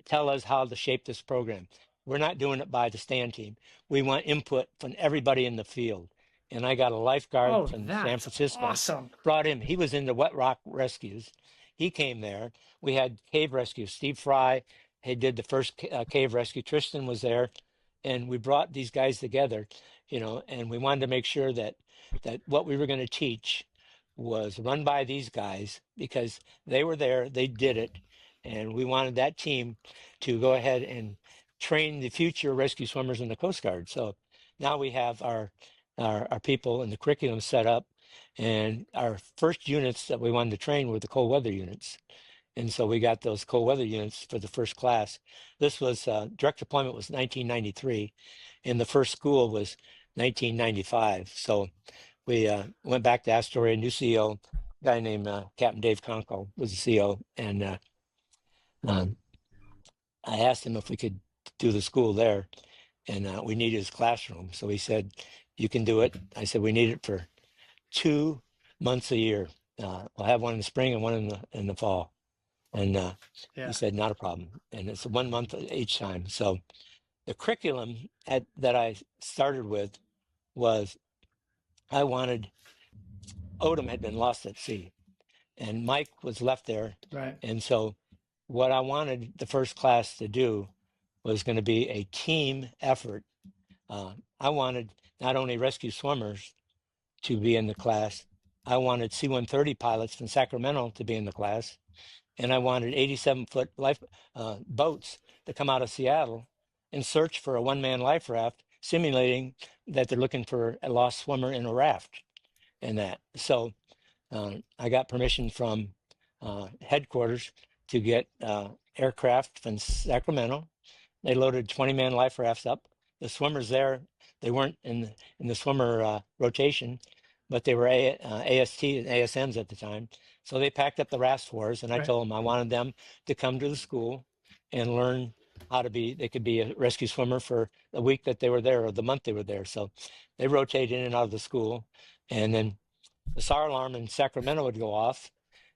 tell us how to shape this program. We're not doing it by the stand team. We want input from everybody in the field. And I got a lifeguard from San Francisco. Awesome. Brought him. He was into wet rock rescues. He came there. We had cave rescues. Steve Fry did the first cave rescue. Tristan was there. And we brought these guys together, and we wanted to make sure that what we were going to teach was run by these guys because they were there, they did it. And we wanted that team to go ahead and train the future rescue swimmers in the Coast Guard. So now we have our people and the curriculum set up, and our first units that we wanted to train were the cold weather units. And so we got those cold weather units for the first class. This was direct deployment was 1993, and the first school was 1995. So we went back to Astoria, new CEO, a guy named Captain Dave Conkle was the CEO, and I asked him if we could do the school there, and we needed his classroom. So he said, you can do it. I said, we need it for 2 months a year. We'll have one in the spring and one in the fall. And he said, not a problem. And it's 1 month each time. So the curriculum that I started with was Odom had been lost at sea, and Mike was left there. Right. And so what I wanted the first class to do was going to be a team effort. I wanted not only rescue swimmers to be in the class, I wanted C-130 pilots from Sacramento to be in the class, and I wanted 87-foot life boats to come out of Seattle and search for a one-man life raft, simulating that they're looking for a lost swimmer in a raft and that. So I got permission from headquarters to get aircraft from Sacramento. They loaded 20-man life rafts up. The swimmers there, they weren't in the swimmer rotation, but they were AST and ASMs at the time. So they packed up the rafts for us, and I told them I wanted them to come to the school and learn how to they could be a rescue swimmer for the week that they were there or the month they were there. So they rotated in and out of the school, and then the SAR alarm in Sacramento would go off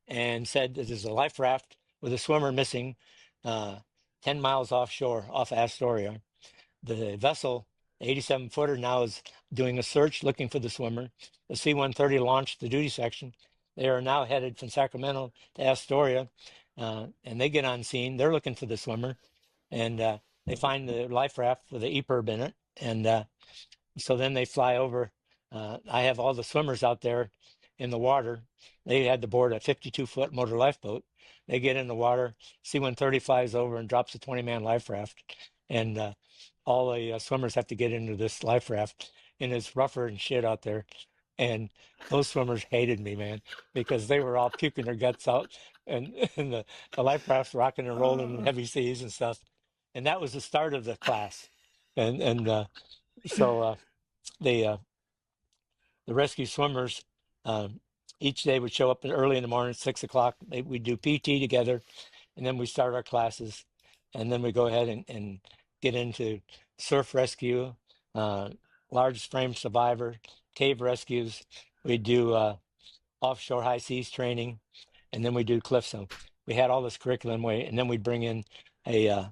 and said that there's a life raft with a swimmer missing 10 miles offshore off Astoria. The vessel, the 87-footer, now is doing a search looking for the swimmer. The C-130 launched the duty section. They are now headed from Sacramento to Astoria, and they get on scene. They're looking for the swimmer, and they find the life raft with the EPIRB in it. And so then they fly over. I have all the swimmers out there in the water. They had to board a 52-foot motor lifeboat. They get in the water. C-130 flies over and drops a 20-man life raft. And all the swimmers have to get into this life raft, and it's rougher and shit out there. And those swimmers hated me, man, because they were all puking their guts out, and the life raft's rocking and rolling in heavy seas and stuff. And that was the start of the class. And so they the rescue swimmers, each day would show up early in the morning, 6 o'clock. We'd do PT together, and then we start our classes, and then we go ahead and get into surf rescue, large frame survivor, cave rescues. We do offshore high seas training, and then we do cliff zone. We had all this curriculum way, and then we'd bring in a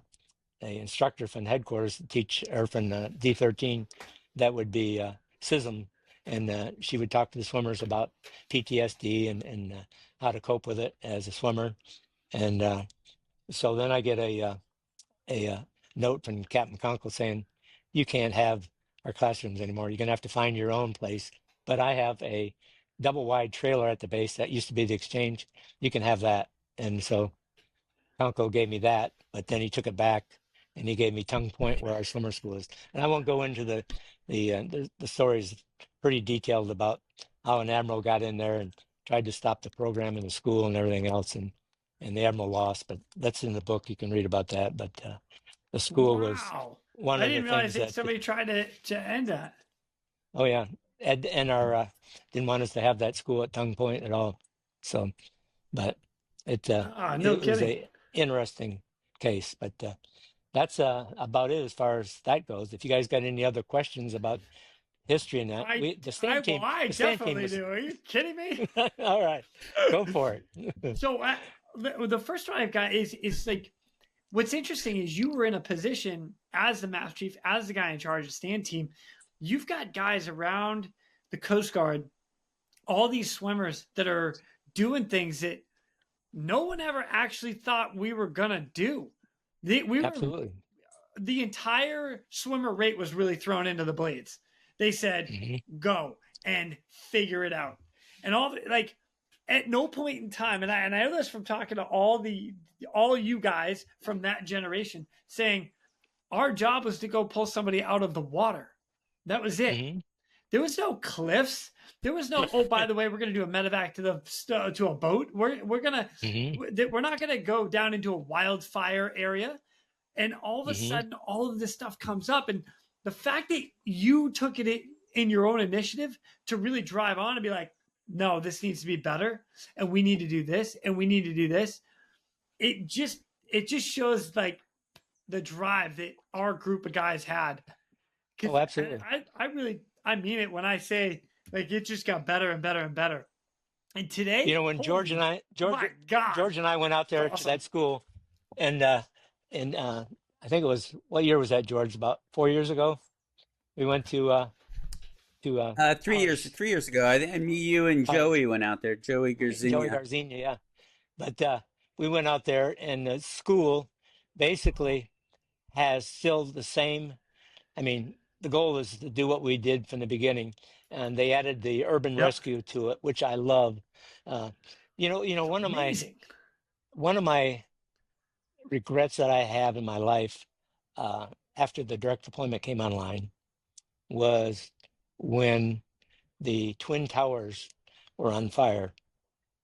instructor from headquarters to teach, or from D13, that would be SISM, and she would talk to the swimmers about PTSD and how to cope with it as a swimmer. And so then I get a note from Captain Conkle saying, you can't have our classrooms anymore. You're going to have to find your own place. But I have a double wide trailer at the base that used to be the exchange. You can have that. And so Conkle gave me that, but then he took it back and he gave me Tongue Point, where our swimmer school is. And I won't go into the stories, pretty detailed about how an admiral got in there and tried to stop the program in the school and everything else, and the admiral lost. But that's in the book. You can read about that. But the school was one I of the didn't realize things that somebody tried to end that. Oh yeah, and our didn't want us to have that school at Tongue Point at all. So, but it was a interesting case. But that's about it as far as that goes. If you guys got any other questions about history and that, the stand team. I definitely do. Are you kidding me? All right, go for it. So the first one I've got is like, what's interesting is you were in a position as the master chief, as the guy in charge of stand team. You've got guys around the Coast Guard, all these swimmers that are doing things that no one ever actually thought we were gonna do. Absolutely. The entire swimmer rate was really thrown into the blades. They said, go and figure it out. And like, at no point in time, and I know this from talking to all you guys from that generation, saying our job was to go pull somebody out of the water. That was it. There was no cliffs. There was no, oh, by the way, we're going to do a medevac to a boat. We're not going to go down into a wildfire area. And all of a sudden, all of this stuff comes up. And the fact that you took it in your own initiative to really drive on and be like, no, this needs to be better, and we need to do this, and we need to do this. It just shows like the drive that our group of guys had. Oh, absolutely. I mean it when I say, like, it just got better and better and better. And today, when George and I went out there to that school, and I think it was, what year was that, George? About 4 years ago. We went to 3 years ago. I think you and Joey went out there. Joey Garzina. Yeah. But we went out there, and the school basically has still the same. I mean, the goal is to do what we did from the beginning, and they added the urban rescue to it, which I love. One of my regrets that I have in my life after the direct deployment came online was when the Twin Towers were on fire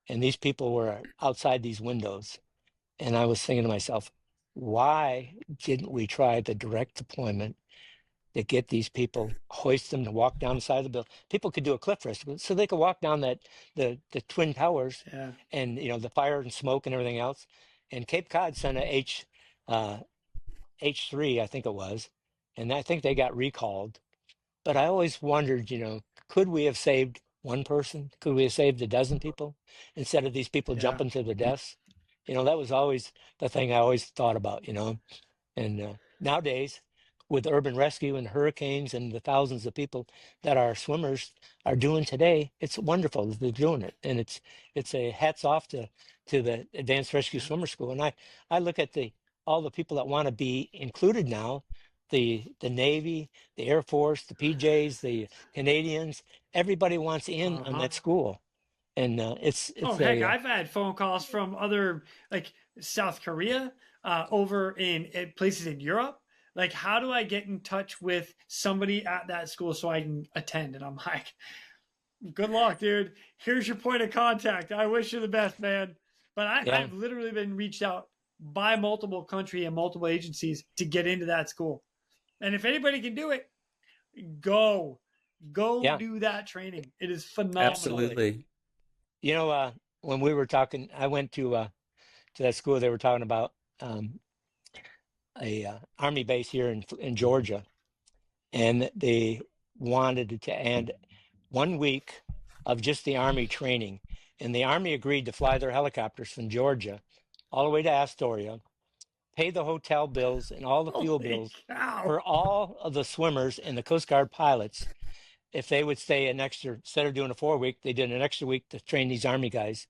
and these people were outside these windows. And I was thinking to myself, why didn't we try the direct deployment to get these people, hoist them to walk down the side of the building? People could do a cliff rescue, so they could walk down the Twin Towers, and the fire and smoke and everything else. And Cape Cod sent a H3, I think it was, and I think they got recalled. But I always wondered, could we have saved one person? Could we have saved a dozen people instead of these people jumping to their deaths? That was always the thing I always thought about, And nowadays, with urban rescue and hurricanes and the thousands of people that our swimmers are doing today, it's wonderful that they're doing it. And it's a hats off to the Advanced Rescue Swimmer School. And I look at all the people that want to be included now, the Navy, the Air Force, the PJs, the Canadians, everybody wants in on that school. And I've had phone calls from other, like South Korea, over in places in Europe. Like, how do I get in touch with somebody at that school so I can attend? And I'm like, good luck, dude. Here's your point of contact. I wish you the best, man. But I've literally been reached out by multiple country and multiple agencies to get into that school. And if anybody can do it, go. Go do that training. It is phenomenal. Absolutely. You know, when we were talking, I went to that school. They were talking about a Army base here in Georgia, and they wanted to end 1 week of just the Army training. And the Army agreed to fly their helicopters from Georgia all the way to Astoria, pay the hotel bills and all the fuel bills for all of the swimmers and the Coast Guard pilots. If they would stay an extra, instead of doing a 4-week, they did an extra week to train these Army guys.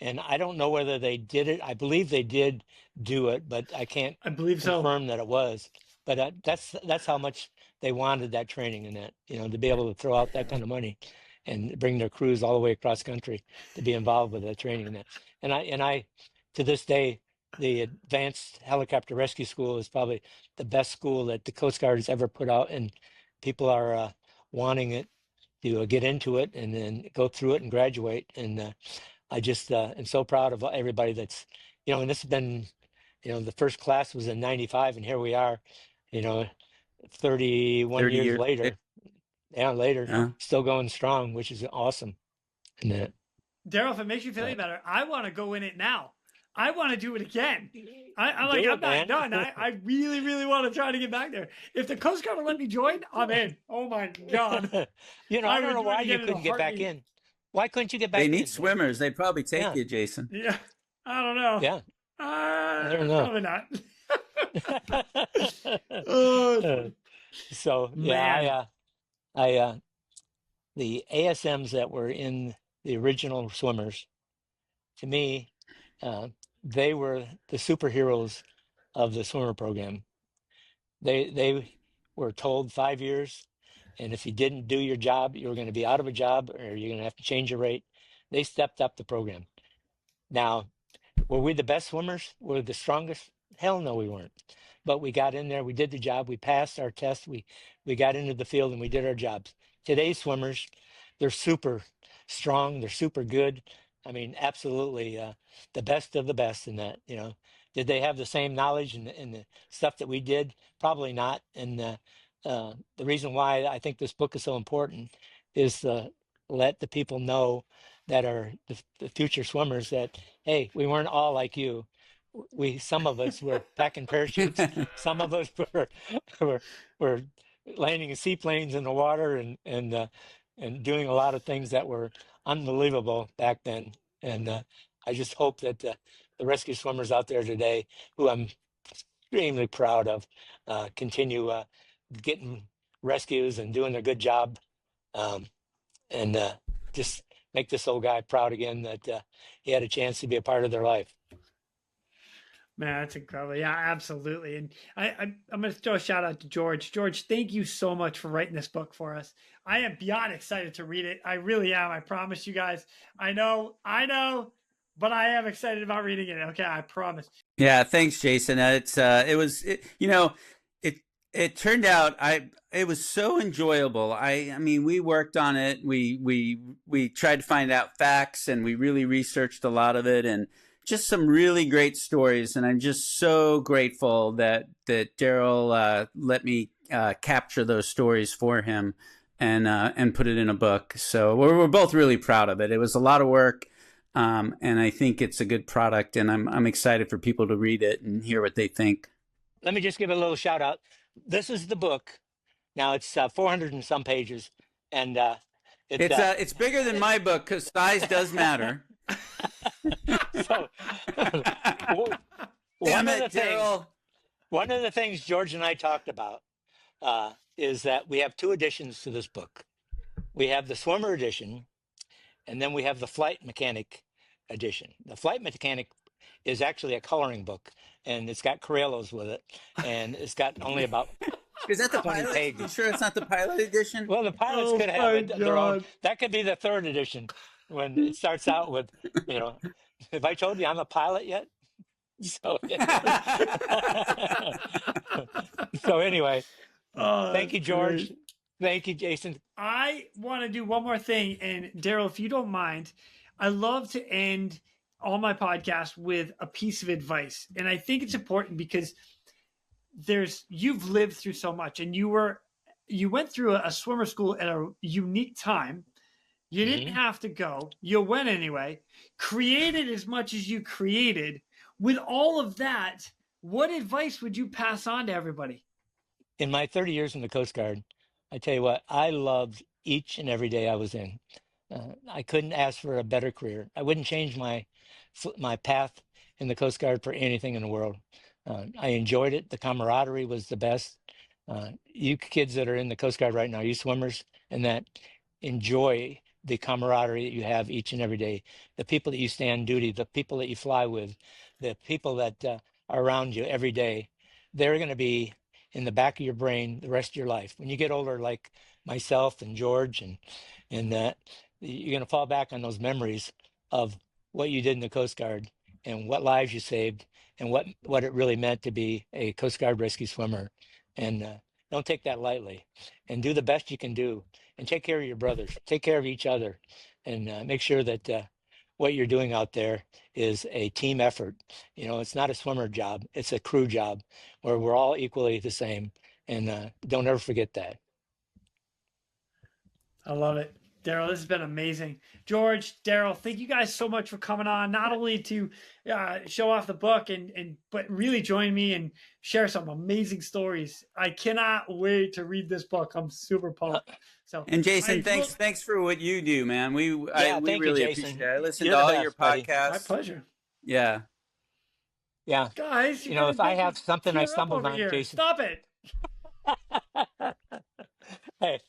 And I don't know whether they did it. I believe they did do it, but I can't confirm that it was. But that's how much they wanted that training and that, to be able to throw out that kind of money and bring their crews all the way across country to be involved with that training and that. And I to this day, the Advanced Helicopter Rescue School is probably the best school that the Coast Guard has ever put out, and people are wanting it to get into it and then go through it and graduate. And I just am so proud of everybody that's, and this has been, the first class was in '95, and here we are, 31 years later. Yeah, still going strong, which is awesome. And Darell, if it makes you feel any better, I want to go in it now. I want to do it again. I'm not done. I really, really want to try to get back there. If the Coast Guard will let me join, I'm in. Oh my God. I don't know why you couldn't get back in. Why couldn't you get back in? They need swimmers. They'd probably take you, Jason. Yeah. I don't know. Yeah. I don't know. Probably not. So, yeah, the ASMs that were in the original swimmers, to me, they were the superheroes of the swimmer program. They were told 5 years, and if you didn't do your job, you were going to be out of a job, or you're going to have to change your rate. They stepped up the program. Now, were we the best swimmers? Were we the strongest? Hell no, we weren't. But we got in there, we did the job, we passed our test, we got into the field, and we did our jobs. Today's swimmers, they're super strong, they're super good. I mean, absolutely the best of the best in that, Did they have the same knowledge and the stuff that we did? Probably not. And the reason why I think this book is so important is to let the people know that are the future swimmers that, hey, we weren't all like you. Some of us were packing parachutes. Some of us were landing in seaplanes in the water and doing a lot of things that were unbelievable back then. And I just hope that the rescue swimmers out there today, who I'm extremely proud of, continue getting rescues and doing a good job, and just make this old guy proud again that he had a chance to be a part of their life. Man, that's incredible. Yeah, absolutely. And I'm going to throw a shout out to George. George, thank you so much for writing this book for us. I am beyond excited to read it. I really am. I promise you guys. I know, but I am excited about reading it. Okay, I promise. Yeah, thanks, Jason. It turned out it was so enjoyable. I mean, we worked on it. We tried to find out facts, and we really researched a lot of it, and just some really great stories. And I'm just so grateful that Darell let me capture those stories for him and put it in a book. So we're both really proud of it. It was a lot of work. And I think it's a good product, and I'm excited for people to read it and hear what they think. Let me just give a little shout out. This is the book. Now it's 400 and some pages, and it's bigger than my book because size does matter. So, one of the things George and I talked about is that we have two editions to this book. We have the swimmer edition, and then we have the flight mechanic edition. The flight mechanic is actually a coloring book, and it's got Corellos with it, and it's got only about is that the pilot? pages. You sure it's not the pilot edition? Well, the pilots could have their own. That could be the third edition when it starts out with, have I told you I'm a pilot yet? So, so anyway, thank you, George. Great. Thank you, Jason. I want to do one more thing. And Darell, if you don't mind, I love to end all my podcasts with a piece of advice. And I think it's important because you've lived through so much, and you were you went through a swimmer school at a unique time. You didn't have to go. You went anyway. Created as much as you created. With all of that, what advice would you pass on to everybody? In my 30 years in the Coast Guard, I tell you what, I loved each and every day I was in. I couldn't ask for a better career. I wouldn't change my path in the Coast Guard for anything in the world. I enjoyed it. The camaraderie was the best. You kids that are in the Coast Guard right now, you swimmers, and that enjoy the camaraderie that you have each and every day, the people that you stand duty, the people that you fly with, the people that are around you every day, they're going to be in the back of your brain the rest of your life. When you get older, like myself and George and that, you're going to fall back on those memories of what you did in the Coast Guard and what lives you saved and what it really meant to be a Coast Guard rescue swimmer. And don't take that lightly, and do the best you can do, and take care of your brothers, take care of each other, and make sure that what you're doing out there is a team effort. It's not a swimmer job, it's a crew job where we're all equally the same. And don't ever forget that. I love it. Darell, this has been amazing. George, Darell, thank you guys so much for coming on, not only to show off the book but really join me and share some amazing stories. I cannot wait to read this book. I'm super pumped. And Jason, thanks for what you do, man. We really appreciate it. I listen to all your podcasts. My pleasure. Yeah. Yeah. Guys, if I have something I stumbled on, here. Jason. Stop it. Hey.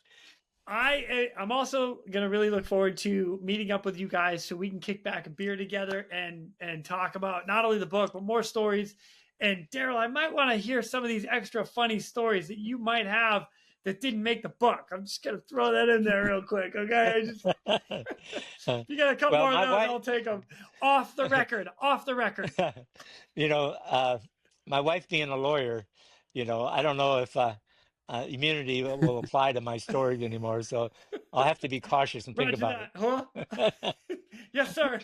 I'm also going to really look forward to meeting up with you guys so we can kick back a beer together and talk about not only the book, but more stories. And Darell, I might want to hear some of these extra funny stories that you might have that didn't make the book. I'm just going to throw that in there real quick. Okay. You got a couple more of those, I'll take them off the record. My wife being a lawyer, I don't know if, immunity will apply to my stories anymore, so I'll have to be cautious and think about it. Huh? Yes, sir.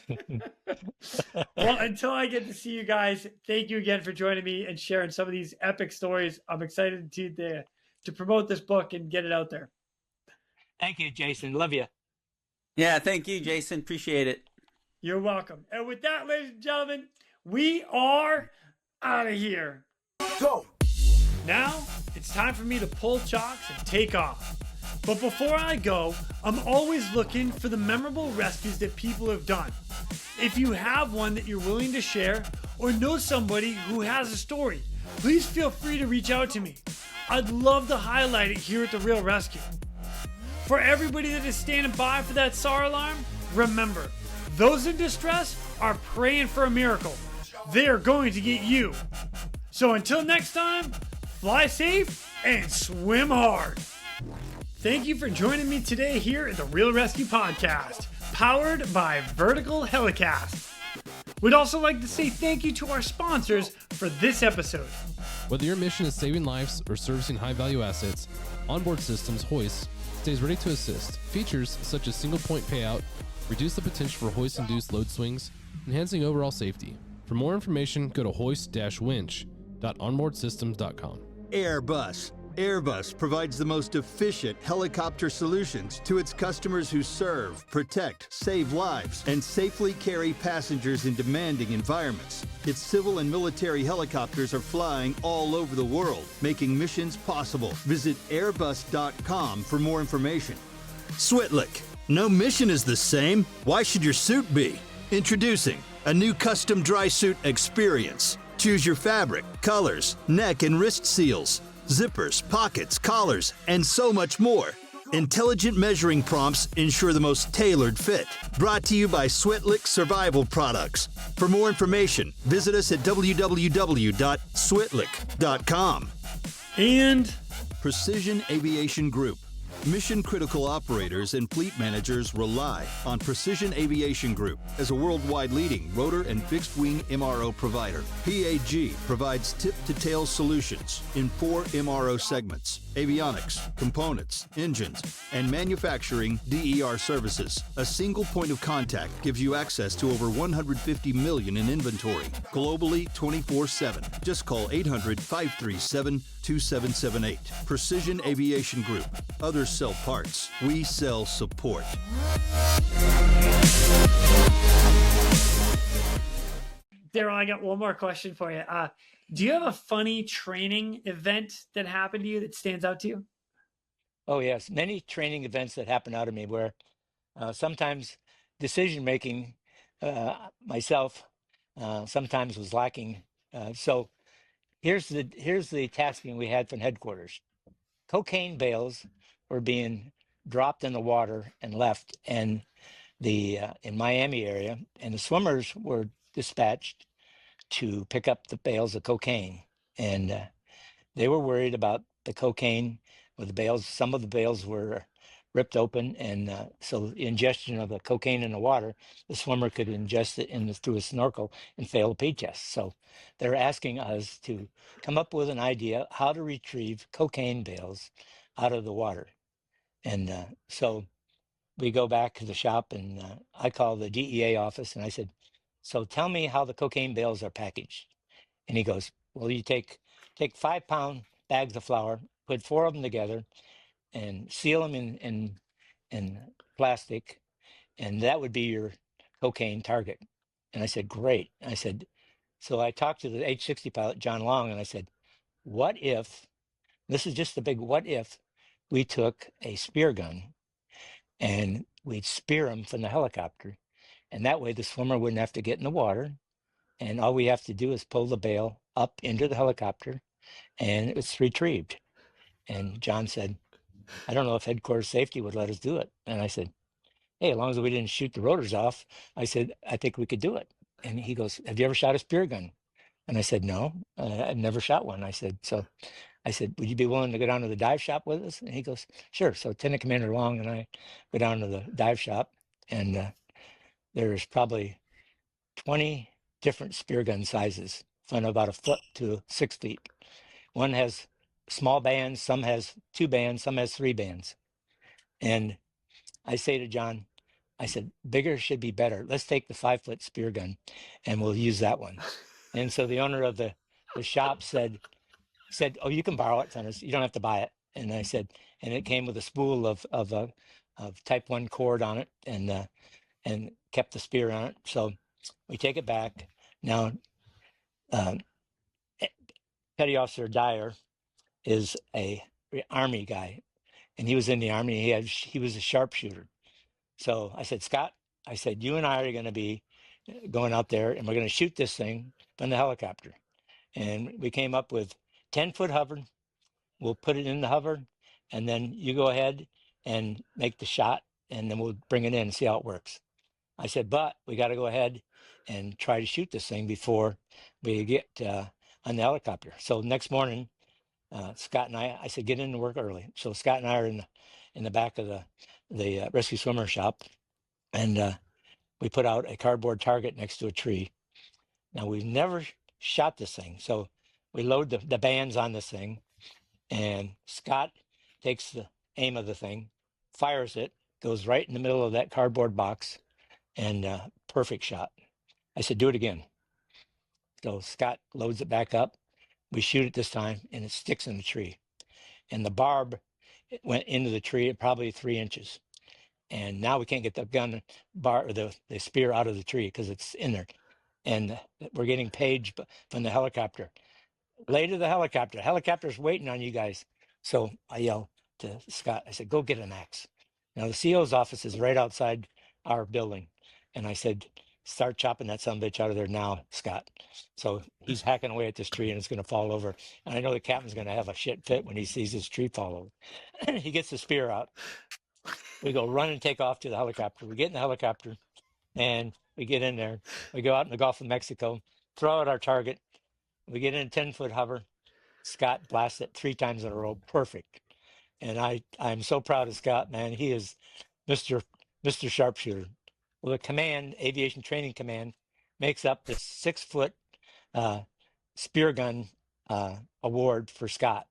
Well, until I get to see you guys, thank you again for joining me and sharing some of these epic stories. I'm excited to promote this book and get it out there. Thank you, Jason. Love you. Yeah, thank you, Jason. Appreciate it. You're welcome. And with that, ladies and gentlemen, we are out of here. Go. Now, it's time for me to pull chocks and take off. But before I go, I'm always looking for the memorable rescues that people have done. If you have one that you're willing to share or know somebody who has a story, please feel free to reach out to me. I'd love to highlight it here at the Real ResQ. For everybody that is standing by for that SAR alarm, remember, those in distress are praying for a miracle. They are going to get you. So until next time, fly safe and swim hard. Thank you for joining me today here at the Real ResQ Podcast, powered by Vertical Helicast. We'd also like to say thank you to our sponsors for this episode. Whether your mission is saving lives or servicing high-value assets, Onboard Systems Hoist stays ready to assist. Features such as single-point payout reduce the potential for hoist-induced load swings, enhancing overall safety. For more information, go to hoist-winch.onboardsystems.com. Airbus. Airbus provides the most efficient helicopter solutions to its customers who serve, protect, save lives, and safely carry passengers in demanding environments. Its civil and military helicopters are flying all over the world, making missions possible. Visit airbus.com for more information. Switlik. No mission is the same. Why should your suit be? Introducing a new custom dry suit experience. Choose your fabric, colors, neck and wrist seals, zippers, pockets, collars, and so much more. Intelligent measuring prompts ensure the most tailored fit. Brought to you by Switlik Survival Products. For more information, visit us at www.switlik.com. And Precision Aviation Group. Mission-critical operators and fleet managers rely on Precision Aviation Group as a worldwide leading rotor and fixed-wing MRO provider. PAG provides tip-to-tail solutions in 4 MRO segments: avionics, components, engines, and manufacturing DER services. A single point of contact gives you access to over 150 million in inventory, globally 24/7. Just call 800-537-2778. Precision Aviation Group. Others sell parts. We sell support. Darell, I got one more question for you. Do you have a funny training event that happened to you that stands out to you? Oh, yes. Many training events that happen out of me where sometimes decision making myself sometimes was lacking. So here's the tasking we had from headquarters. Cocaine bales were being dropped in the water and left, and the in Miami area, and the swimmers were dispatched to pick up the bales of cocaine, and they were worried about the cocaine with the bales. Some of the bales were ripped open, and so the ingestion of the cocaine in the water, the swimmer could ingest it through a snorkel and fail a pee test. So they're asking us to come up with an idea how to retrieve cocaine bales out of the water. And so we go back to the shop, and I call the DEA office, and I said, so tell me how the cocaine bales are packaged. And he goes, well, you take 5-pound bags of flour, put 4 of them together, and seal them in plastic, and that would be your cocaine target. And I said, great. I said, so I talked to the H-60 pilot, John Long, and I said, what if, this is just a big what if, we took a spear gun and we'd spear them from the helicopter, and that way the swimmer wouldn't have to get in the water, and all we have to do is pull the bale up into the helicopter, and it's retrieved. And John said, I don't know if headquarters safety would let us do it. And I said, hey, as long as we didn't shoot the rotors off, I said, I think we could do it. And he goes, have you ever shot a spear gun? And I said, no, I've never shot one. I said, would you be willing to go down to the dive shop with us? And he goes, sure. So Lieutenant Commander Long and I go down to the dive shop, and there's probably 20 different spear gun sizes from about 1 foot to 6 feet. One has small bands, some has 2 bands, some has 3 bands. And I say to John, I said, bigger should be better. Let's take the 5-foot spear gun and we'll use that one. And so the owner of the shop said, oh, you can borrow it from us. You don't have to buy it. And I said, and it came with a spool of type 1 cord on it, and kept the spear on it. So we take it back. Now, Petty Officer Dyer is a Army guy, and he was in the Army. He was a sharpshooter. So I said, Scott, I said, you and I are going to be going out there, and we're going to shoot this thing from the helicopter. And we came up with 10-foot hover. We'll put it in the hover, and then you go ahead and make the shot, and then we'll bring it in and see how it works. I said, but we got to go ahead and try to shoot this thing before we get on the helicopter. So next morning, Scott and I said, get into work early. So Scott and I are in the back of the rescue swimmer shop, and we put out a cardboard target next to a tree. Now, we've never shot this thing. So we load the bands on this thing, and Scott takes the aim of the thing, fires it, goes right in the middle of that cardboard box, and perfect shot. I said, do it again. So Scott loads it back up. We shoot it this time, and it sticks in the tree. And the barb went into the tree at probably 3 inches. And now we can't get the gun bar or the spear out of the tree because it's in there. And we're getting paged from the helicopter. Lay to the helicopter. Helicopter's waiting on you guys. So I yell to Scott. I said, go get an axe. Now the CO's office is right outside our building. And I said, start chopping that son of a bitch out of there now, Scott. So he's hacking away at this tree, and it's going to fall over. And I know the captain's going to have a shit fit when he sees this tree fall over. He gets the spear out. We go run and take off to the helicopter. We get in the helicopter, and we get in there. We go out in the Gulf of Mexico, throw out our target. We get in a 10-foot hover. Scott blasts it 3 times in a row. Perfect. And I'm so proud of Scott, man. He is Mr. Mr. Sharpshooter. Well, the command, Aviation Training Command, makes up this 6-foot uh, spear gun award for Scott.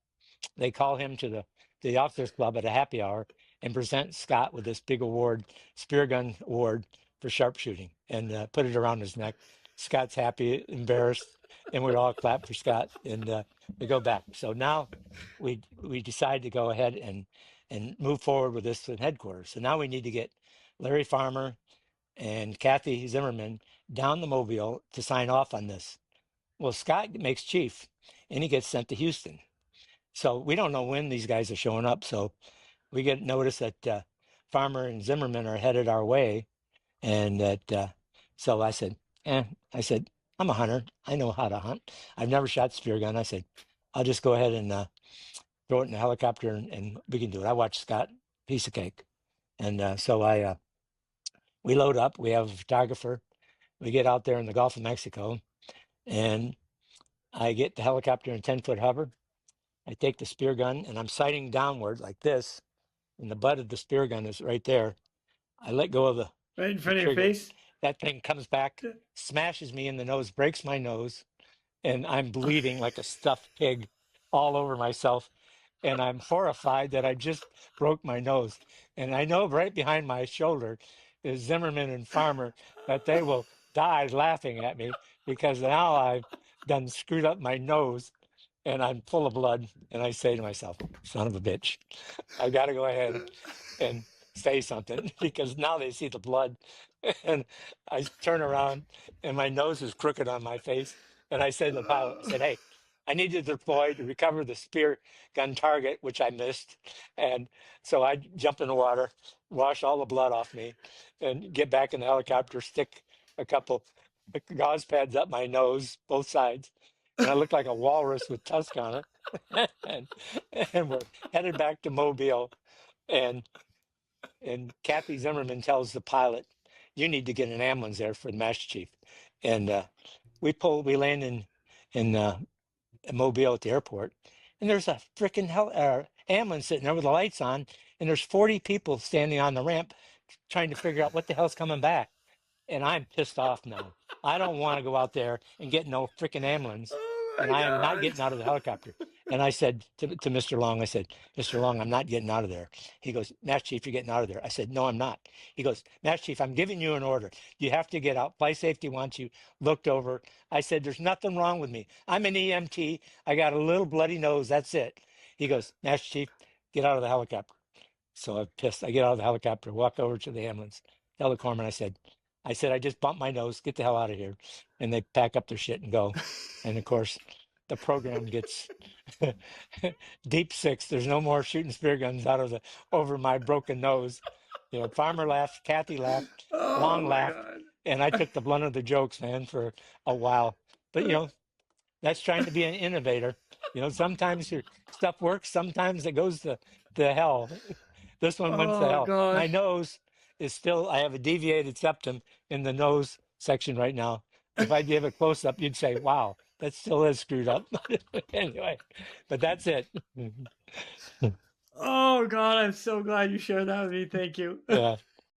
They call him to the officers club at a happy hour and present Scott with this big award, spear gun award for sharpshooting, and put it around his neck. Scott's happy, embarrassed, and we all clap for Scott, and we go back. So now we decide to go ahead and move forward with this in headquarters. So now we need to get Larry Farmer and Kathy Zimmerman down the Mobile to sign off on this. Well, Scott makes chief, and he gets sent to Houston. So we don't know when these guys are showing up. So we get notice that Farmer and Zimmerman are headed our way, and that so I said, I'm a hunter. I know how to hunt. I've never shot spear gun. I said, I'll just go ahead and throw it in the helicopter, and we can do it. I watched Scott, piece of cake, and so we load up. We have a photographer. We get out there in the Gulf of Mexico, and I get the helicopter in 10-foot hover. I take the spear gun, and I'm sighting downward like this, and the butt of the spear gun is right there. I let go of the Right in front of your trigger. face? That thing comes back, smashes me in the nose, breaks my nose, and I'm bleeding like a stuffed pig all over myself. And I'm horrified that I just broke my nose. And I know right behind my shoulder is Zimmerman and Farmer, that they will die laughing at me because now I've done screwed up my nose and I'm full of blood. And I say to myself, son of a bitch, I got to go ahead and say something because now they see the blood. And I turn around and my nose is crooked on my face. And I said to the pilot, I said, hey, I need to deploy to recover the spear gun target, which I missed. And so I jump in the water, wash all the blood off me, and get back in the helicopter, stick a couple gauze pads up my nose, both sides. And I look like a walrus with tusk on it. and we're headed back to Mobile. And Kathy Zimmerman tells the pilot, you need to get an ambulance there for the Master Chief. And we land in Mobile at the airport, and there's a freaking ambulance sitting there with the lights on, and there's 40 people standing on the ramp trying to figure out what the hell's coming back. And I'm pissed off now. I don't want to go out there and get no freaking ambulance. And I am not getting out of the helicopter. And I said to Mr. Long, I said, Mr. Long, I'm not getting out of there. He goes, Master Chief, you're getting out of there. I said, no, I'm not. He goes, Master Chief, I'm giving you an order. You have to get out. Flight safety wants you looked over. I said, there's nothing wrong with me. I'm an EMT. I got a little bloody nose. That's it. He goes, Master Chief, get out of the helicopter. So I'm pissed. I get out of the helicopter, walk over to the ambulance, tell the corpsman, I said, I just bumped my nose. Get the hell out of here. And they pack up their shit and go. And of course, the program gets deep six. There's no more shooting spear guns over my broken nose. You know, Farmer laughed, Kathy laughed, Long laughed, and I took the blunt of the jokes, man, for a while. But you know, that's trying to be an innovator. You know, sometimes your stuff works, sometimes it goes to hell. This one went to hell. God. My nose is still, I have a deviated septum in the nose section right now. If I give a close up, you'd say, wow, that still is screwed up. Anyway, but that's it. Oh God, I'm so glad you shared that with me. Thank you. Yeah.